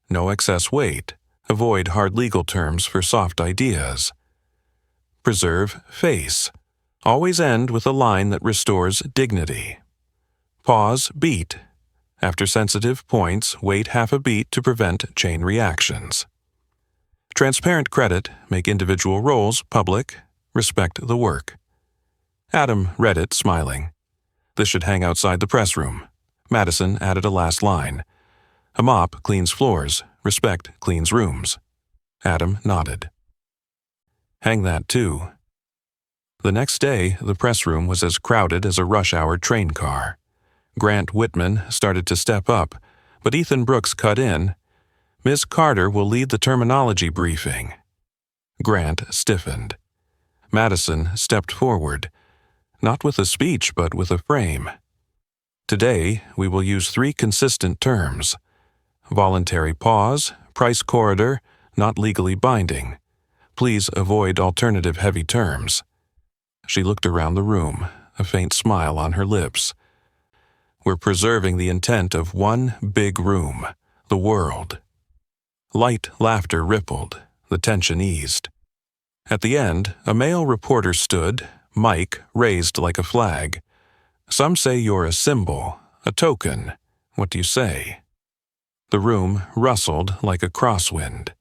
No excess weight. Avoid hard legal terms for soft ideas. Preserve face. Always end with a line that restores dignity. Pause beat. After sensitive points, wait half a beat to prevent chain reactions. Transparent credit, make individual roles public, respect the work. Adam read it, smiling. This should hang outside the press room. Madison added a last line. A mop cleans floors, respect cleans rooms. Adam nodded. Hang that too. The next day, the press room was as crowded as a rush-hour train car. Grant Whitman started to step up, but Ethan Brooks cut in. "Ms. Carter will lead the terminology briefing." Grant stiffened. Madison stepped forward, not with a speech but with a frame. "Today, we will use 3 consistent terms. Voluntary pause, price corridor, not legally binding. Please avoid alternative heavy terms." She looked around the room, a faint smile on her lips. "We're preserving the intent of one big room, the world." Light laughter rippled, the tension eased. At the end, a male reporter stood, mic raised like a flag. "Some say you're a symbol, a token. What do you say?" The room rustled like a crosswind.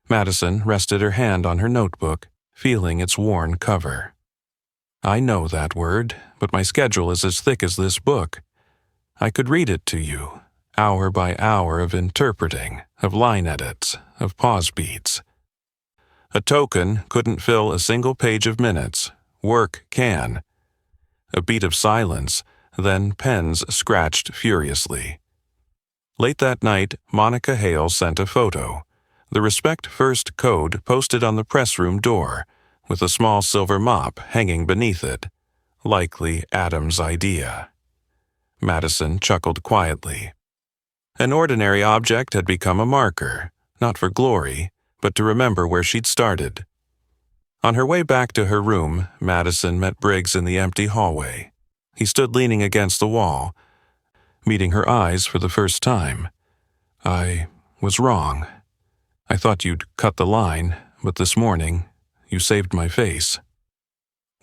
Madison rested her hand on her notebook, feeling its worn cover. "I know that word, but my schedule is as thick as this book. I could read it to you, hour by hour of interpreting, of line edits, of pause beats. A token couldn't fill a single page of minutes. Work can." A beat of silence, then pens scratched furiously. Late that night, Monica Hale sent a photo. The Respect First code posted on the press room door, with a small silver mop hanging beneath it. Likely Adam's idea. Madison chuckled quietly. An ordinary object had become a marker, not for glory, but to remember where she'd started. On her way back to her room, Madison met Briggs in the empty hallway. He stood leaning against the wall, meeting her eyes for the first time. "I was wrong. I thought you'd cut the line, but this morning, you saved my face."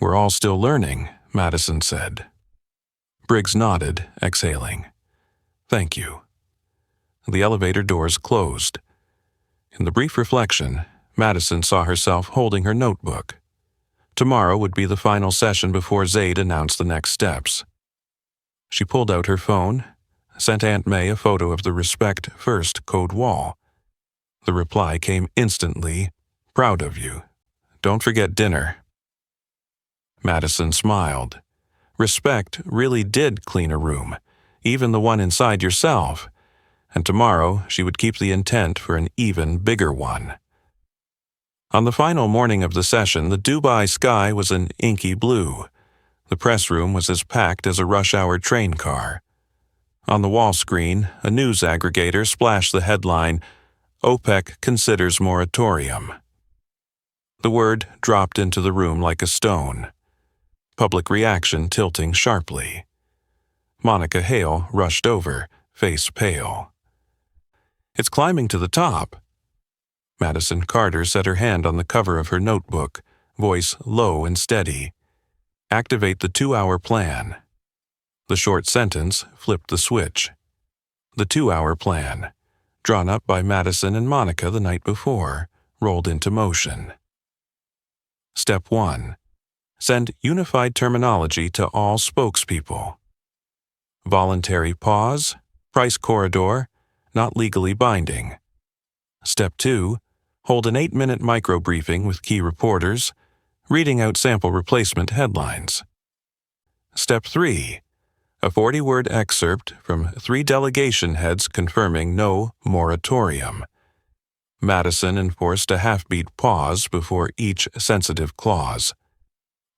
"We're all still learning," Madison said. Briggs nodded, exhaling. "Thank you." The elevator doors closed. In the brief reflection, Madison saw herself holding her notebook. Tomorrow would be the final session before Zaid announced the next steps. She pulled out her phone, sent Aunt May a photo of the Respect First code wall. The reply came instantly, "Proud of you. Don't forget dinner." Madison smiled. Respect really did clean a room, even the one inside yourself, and tomorrow she would keep the intent for an even bigger one. On the final morning of the session, the Dubai sky was an inky blue. The press room was as packed as a rush-hour train car. On the wall screen, a news aggregator splashed the headline, "OPEC considers moratorium." The word dropped into the room like a stone. Public reaction tilting sharply. Monica Hale rushed over, face pale. "It's climbing to the top." Madison Carter set her hand on the cover of her notebook, voice low and steady. "Activate the 2-hour plan." The short sentence flipped the switch. The 2-hour plan, drawn up by Madison and Monica the night before, rolled into motion. Step 1. Send unified terminology to all spokespeople. Voluntary pause, price corridor, not legally binding. Step 2. Hold an 8-minute micro-briefing with key reporters, reading out sample replacement headlines. Step 3. A 40-word excerpt from 3 delegation heads confirming no moratorium. Madison enforced a half-beat pause before each sensitive clause.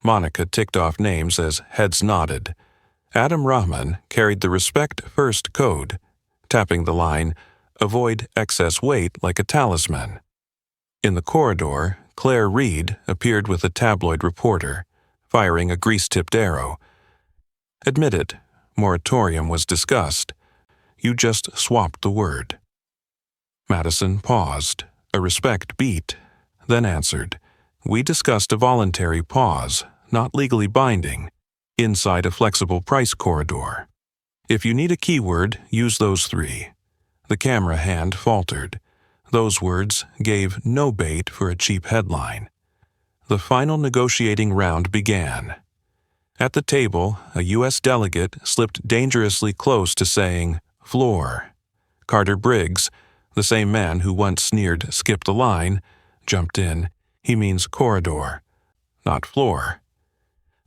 Monica ticked off names as heads nodded. Adam Rahman carried the Respect First code, tapping the line, "Avoid excess weight" like a talisman. In the corridor, Claire Reed appeared with a tabloid reporter, firing a grease-tipped arrow. "Admit it, moratorium was discussed. You just swapped the word." Madison paused, a Respect beat, then answered, "We discussed a voluntary pause, not legally binding, inside a flexible price corridor. If you need a keyword, use those 3. The camera hand faltered. Those words gave no bait for a cheap headline. The final negotiating round began. At the table, a U.S. delegate slipped dangerously close to saying, "Floor." Carter Briggs, the same man who once sneered, "Skip the line," jumped in. "He means corridor, not floor."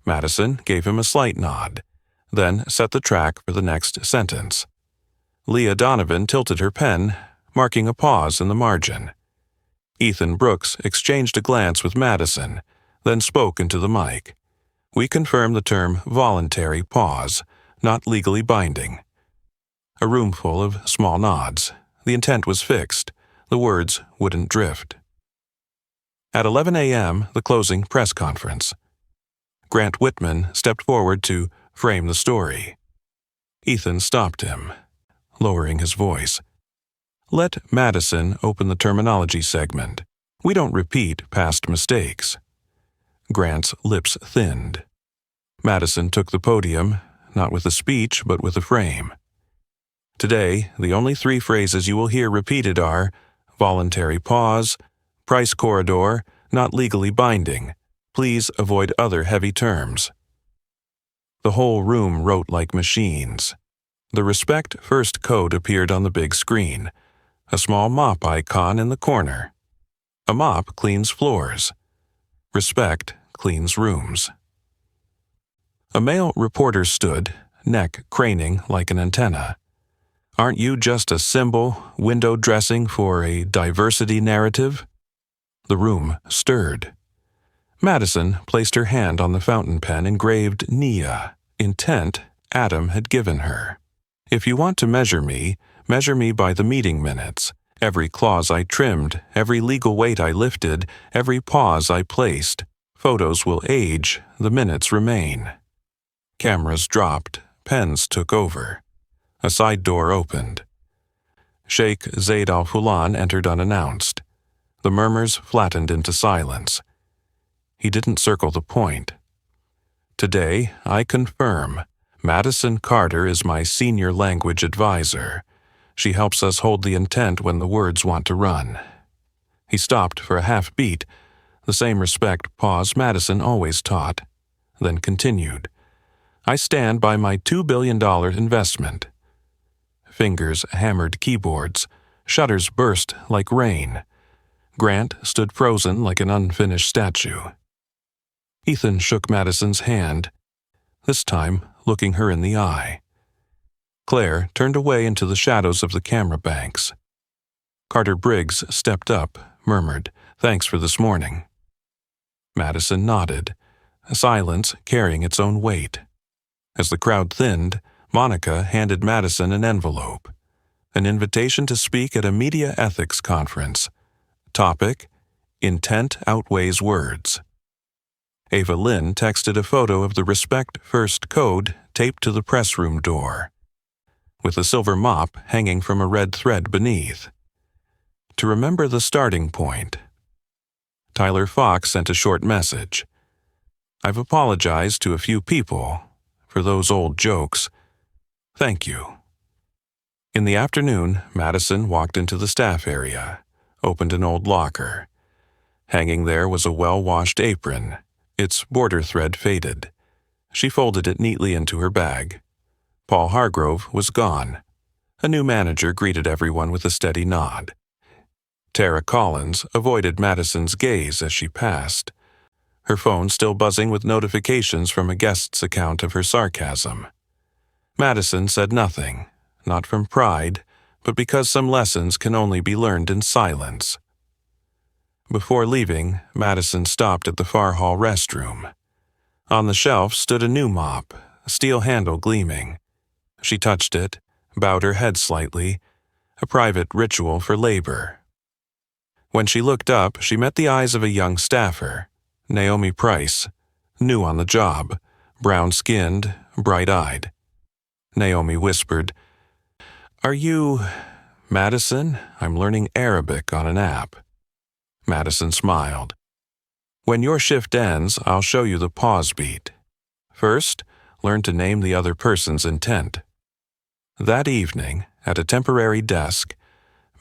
Madison gave him a slight nod, then set the track for the next sentence. Leah Donovan tilted her pen, marking a pause in the margin. Ethan Brooks exchanged a glance with Madison, then spoke into the mic. "We confirm the term voluntary pause, not legally binding." A room full of small nods. The intent was fixed. The words wouldn't drift. At 11 a.m., the closing press conference. Grant Whitman stepped forward to frame the story. Ethan stopped him, lowering his voice. "Let Madison open the terminology segment. We don't repeat past mistakes." Grant's lips thinned. Madison took the podium, not with a speech but with a frame. "Today, the only 3 phrases you will hear repeated are voluntary pause, price corridor, not legally binding. Please avoid other heavy terms." The whole room wrote like machines. The Respect First code appeared on the big screen, a small mop icon in the corner. A mop cleans floors. Respect cleans rooms. A male reporter stood, neck craning like an antenna. "Aren't you just a symbol, window dressing for a diversity narrative?" The room stirred. Madison placed her hand on the fountain pen engraved Nia, intent Adam had given her. "If you want to measure me by the meeting minutes. Every clause I trimmed, every legal weight I lifted, every pause I placed. Photos will age, the minutes remain. Cameras dropped, pens took over. A side door opened. Sheikh Zaid al-Fulan entered unannounced. The murmurs flattened into silence. He didn't circle the point. Today, I confirm, Madison Carter is my senior language advisor. She helps us hold the intent when the words want to run. He stopped for a half beat, the same respect pause Madison always taught, then continued. I stand by my $2 billion investment. Fingers hammered keyboards. Shutters burst like rain. Grant stood frozen like an unfinished statue. Ethan shook Madison's hand, this time looking her in the eye. Claire turned away into the shadows of the camera banks. Carter Briggs stepped up, murmured, "Thanks for this morning." Madison nodded, silence carrying its own weight. As the crowd thinned, Monica handed Madison an envelope, an invitation to speak at a media ethics conference. Topic: Intent outweighs words. Ava Lynn texted a photo of the Respect First code taped to the press room door, with a silver mop hanging from a red thread beneath. To remember the starting point. Tyler Fox sent a short message. I've apologized to a few people for those old jokes. Thank you. In the afternoon, Madison walked into the staff area, opened an old locker. Hanging there was a well-washed apron, its border thread faded. She folded it neatly into her bag. Paul Hargrove was gone. A new manager greeted everyone with a steady nod. Tara Collins avoided Madison's gaze as she passed, her phone still buzzing with notifications from a guest's account of her sarcasm. Madison said nothing, not from pride, but because some lessons can only be learned in silence. Before leaving, Madison stopped at the far hall restroom. On the shelf stood a new mop, a steel handle gleaming. She touched it, bowed her head slightly, a private ritual for labor. When she looked up, she met the eyes of a young staffer, Naomi Price, new on the job, brown-skinned, bright-eyed. Naomi whispered, "Are you Madison? I'm learning Arabic on an app." Madison smiled. "When your shift ends, I'll show you the pause beat. First, learn to name the other person's intent." That evening, at a temporary desk,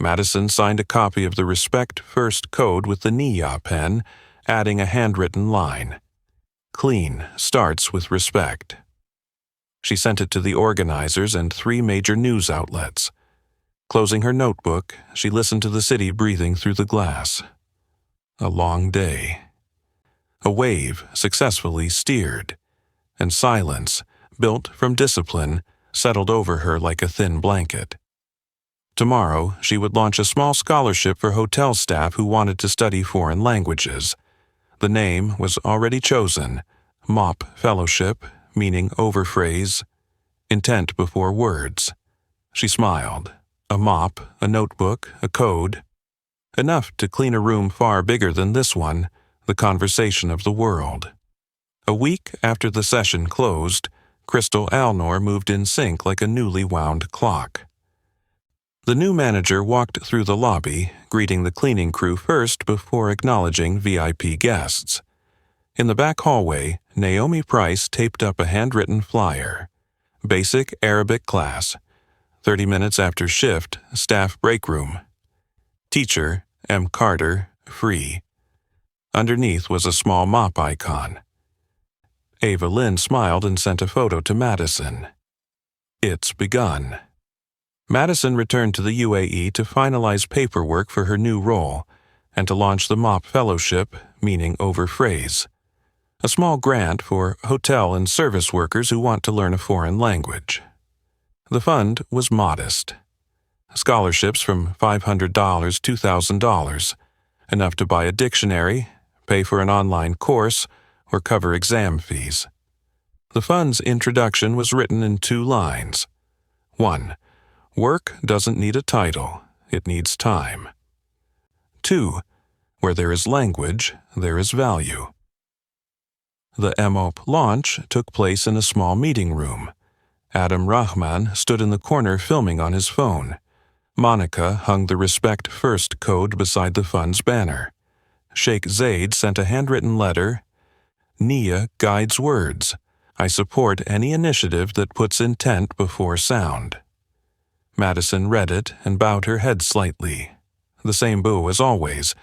Madison signed a copy of the Respect First code with the Nia pen, adding a handwritten line. Clean starts with respect. She sent it to the organizers and 3 major news outlets. Closing her notebook, she listened to the city breathing through the glass. A long day. A wave successfully steered, and silence, built from discipline, settled over her like a thin blanket. Tomorrow, she would launch a small scholarship for hotel staff who wanted to study foreign languages. The name was already chosen, MOP Fellowship, meaning overphrase, intent before words. She smiled. A mop, a notebook, a code. Enough to clean a room far bigger than this one, the conversation of the world. A week after the session closed, Crystal Alnor moved in sync like a newly wound clock. The new manager walked through the lobby, greeting the cleaning crew first before acknowledging VIP guests. In the back hallway, Naomi Price taped up a handwritten flyer. Basic Arabic class. 30 minutes after shift, staff break room. Teacher, M. Carter, free. Underneath was a small mop icon. Ava Lynn smiled and sent a photo to Madison. It's begun. Madison returned to the UAE to finalize paperwork for her new role and to launch the MOP Fellowship, meaning overphrase, a small grant for hotel and service workers who want to learn a foreign language. The fund was modest. Scholarships from $500 to $2,000, enough to buy a dictionary, pay for an online course, or cover exam fees. The fund's introduction was written in 2 lines. 1. Work doesn't need a title. it needs time. 2. Where there is language, there is value. The MOP launch took place in a small meeting room. Adam Rahman stood in the corner filming on his phone. Monica hung the Respect First code beside the fund's banner. Sheikh Zaid sent a handwritten letter. Nia guides words. I support any initiative that puts intent before sound. Madison read it and bowed her head slightly. The same bow as always,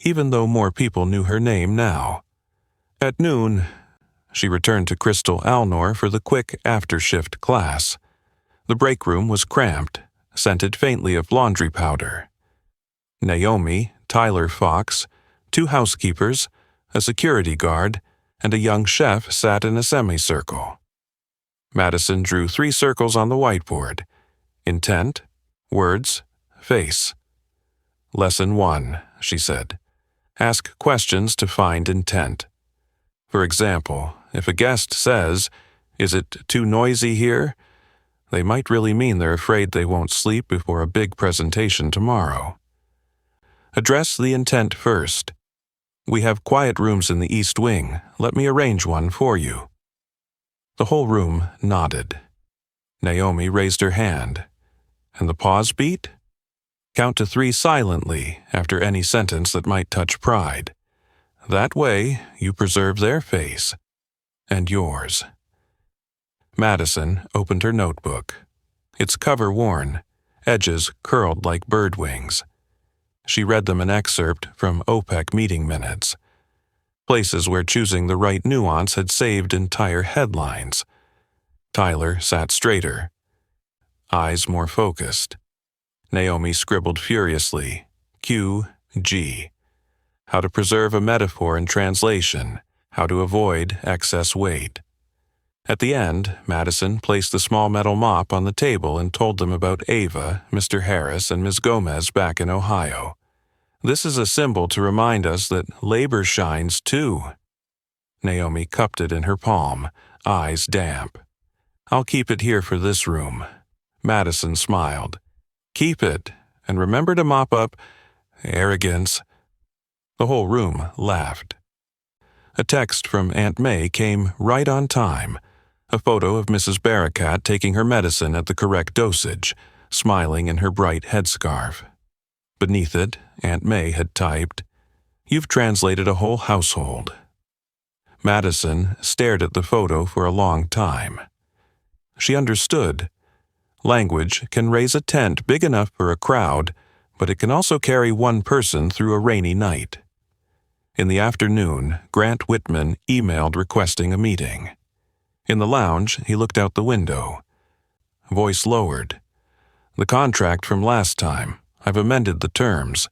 even though more people knew her name now. At noon, she returned to Crystal Alnor for the quick after-shift class. The break room was cramped, scented faintly of laundry powder. Naomi, Tyler Fox, 2 housekeepers, a security guard, and a young chef sat in a semicircle. Madison drew 3 circles on the whiteboard: intent, words, face. Lesson 1, she said. Ask questions to find intent. For example, if a guest says, "Is it too noisy here?" they might really mean they're afraid they won't sleep before a big presentation tomorrow. Address the intent first. We have quiet rooms in the East Wing. Let me arrange one for you. The whole room nodded. Naomi raised her hand. And the pause beat? Count to 3 silently after any sentence that might touch pride. That way, you preserve their face. And yours. Madison opened her notebook. Its cover worn, edges curled like bird wings. She read them an excerpt from OPEC meeting minutes. Places where choosing the right nuance had saved entire headlines. Tyler sat straighter. Eyes more focused. Naomi scribbled furiously. Q, G. How to preserve a metaphor in translation. How to avoid excess weight. At the end, Madison placed the small metal mop on the table and told them about Ava, Mr. Harris, and Ms. Gomez back in Ohio. This is a symbol to remind us that labor shines too. Naomi cupped it in her palm, eyes damp. I'll keep it here for this room. Madison smiled. Keep it, and remember to mop up arrogance. The whole room laughed. A text from Aunt May came right on time. A photo of Mrs. Barakat taking her medicine at the correct dosage, smiling in her bright headscarf. Beneath it, Aunt May had typed, You've translated a whole household. Madison stared at the photo for a long time. She understood. Language can raise a tent big enough for a crowd, but it can also carry one person through a rainy night. In the afternoon, Grant Whitman emailed requesting a meeting. In the lounge, he looked out the window. Voice lowered. The contract from last time. I've amended the terms.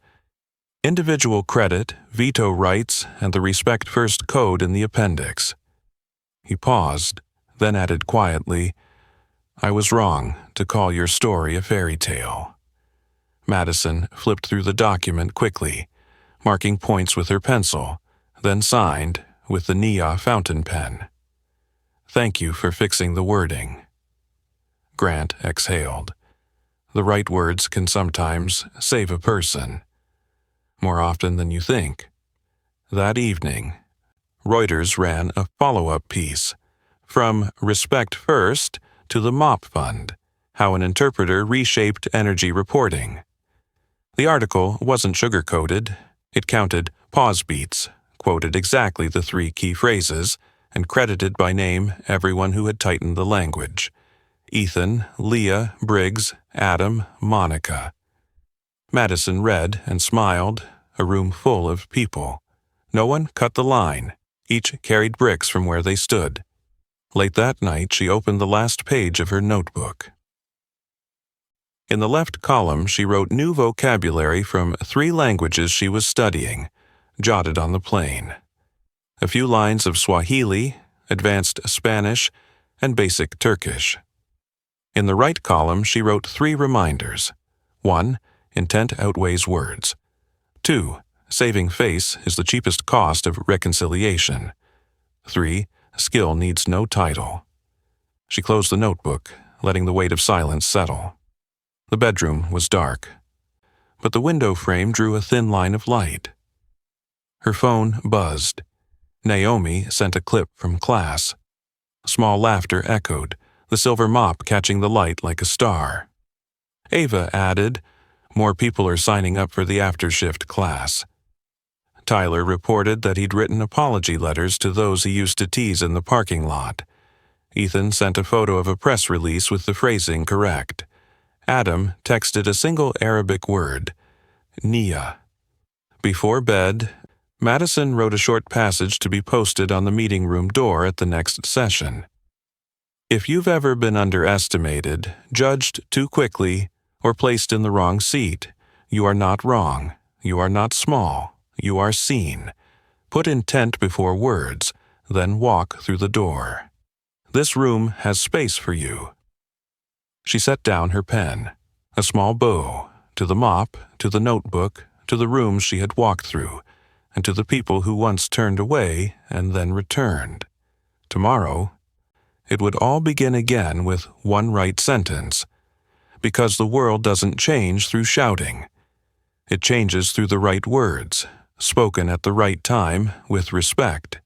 Individual credit, veto rights, and the Respect First code in the appendix. He paused, then added quietly, I was wrong to call your story a fairy tale. Madison flipped through the document quickly, marking points with her pencil, then signed with the Nia fountain pen. Thank you for fixing the wording. Grant exhaled. The right words can sometimes save a person. More often than you think. That evening, Reuters ran a follow-up piece. From Respect First to the MOP Fund, how an interpreter reshaped energy reporting. The article wasn't sugar-coated. It counted pause beats, quoted exactly the 3 key phrases, and credited by name everyone who had tightened the language. Ethan, Leah, Briggs, Adam, Monica. Madison read and smiled, a room full of people. No one cut the line. Each carried bricks from where they stood. Late that night, she opened the last page of her notebook. In the left column, she wrote new vocabulary from 3 languages she was studying, jotted on the plane. A few lines of Swahili, advanced Spanish, and basic Turkish. In the right column, she wrote 3 reminders. 1. Intent outweighs words. 2. Saving face is the cheapest cost of reconciliation. 3. Skill needs no title. She closed the notebook, letting the weight of silence settle. The bedroom was dark. but the window frame drew a thin line of light. Her phone buzzed. Naomi sent a clip from class. Small laughter echoed, the silver mop catching the light like a star. Ava added, "More people are signing up for the after-shift class." Tyler reported that he'd written apology letters to those he used to tease in the parking lot. Ethan sent a photo of a press release with the phrasing correct. Adam texted a single Arabic word, Nia. Before bed, Madison wrote a short passage to be posted on the meeting room door at the next session. If you've ever been underestimated, judged too quickly, or placed in the wrong seat, you are not wrong, you are not small, you are seen. Put intent before words, then walk through the door. This room has space for you. She set down her pen, a small bow, to the mop, to the notebook, to the rooms she had walked through, and to the people who once turned away and then returned. Tomorrow, it would all begin again with one right sentence, because the world doesn't change through shouting. It changes through the right words, spoken at the right time with respect.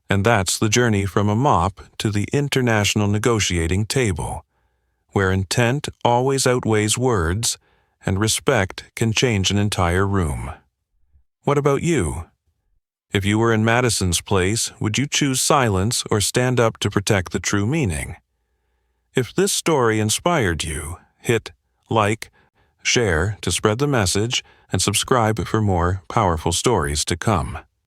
And that's the journey from a mop to the international negotiating table, where intent always outweighs words and respect can change an entire room. What about you? If you were in Madison's place, would you choose silence or stand up to protect the true meaning? If this story inspired you, hit like, share to spread the message, and subscribe for more powerful stories to come.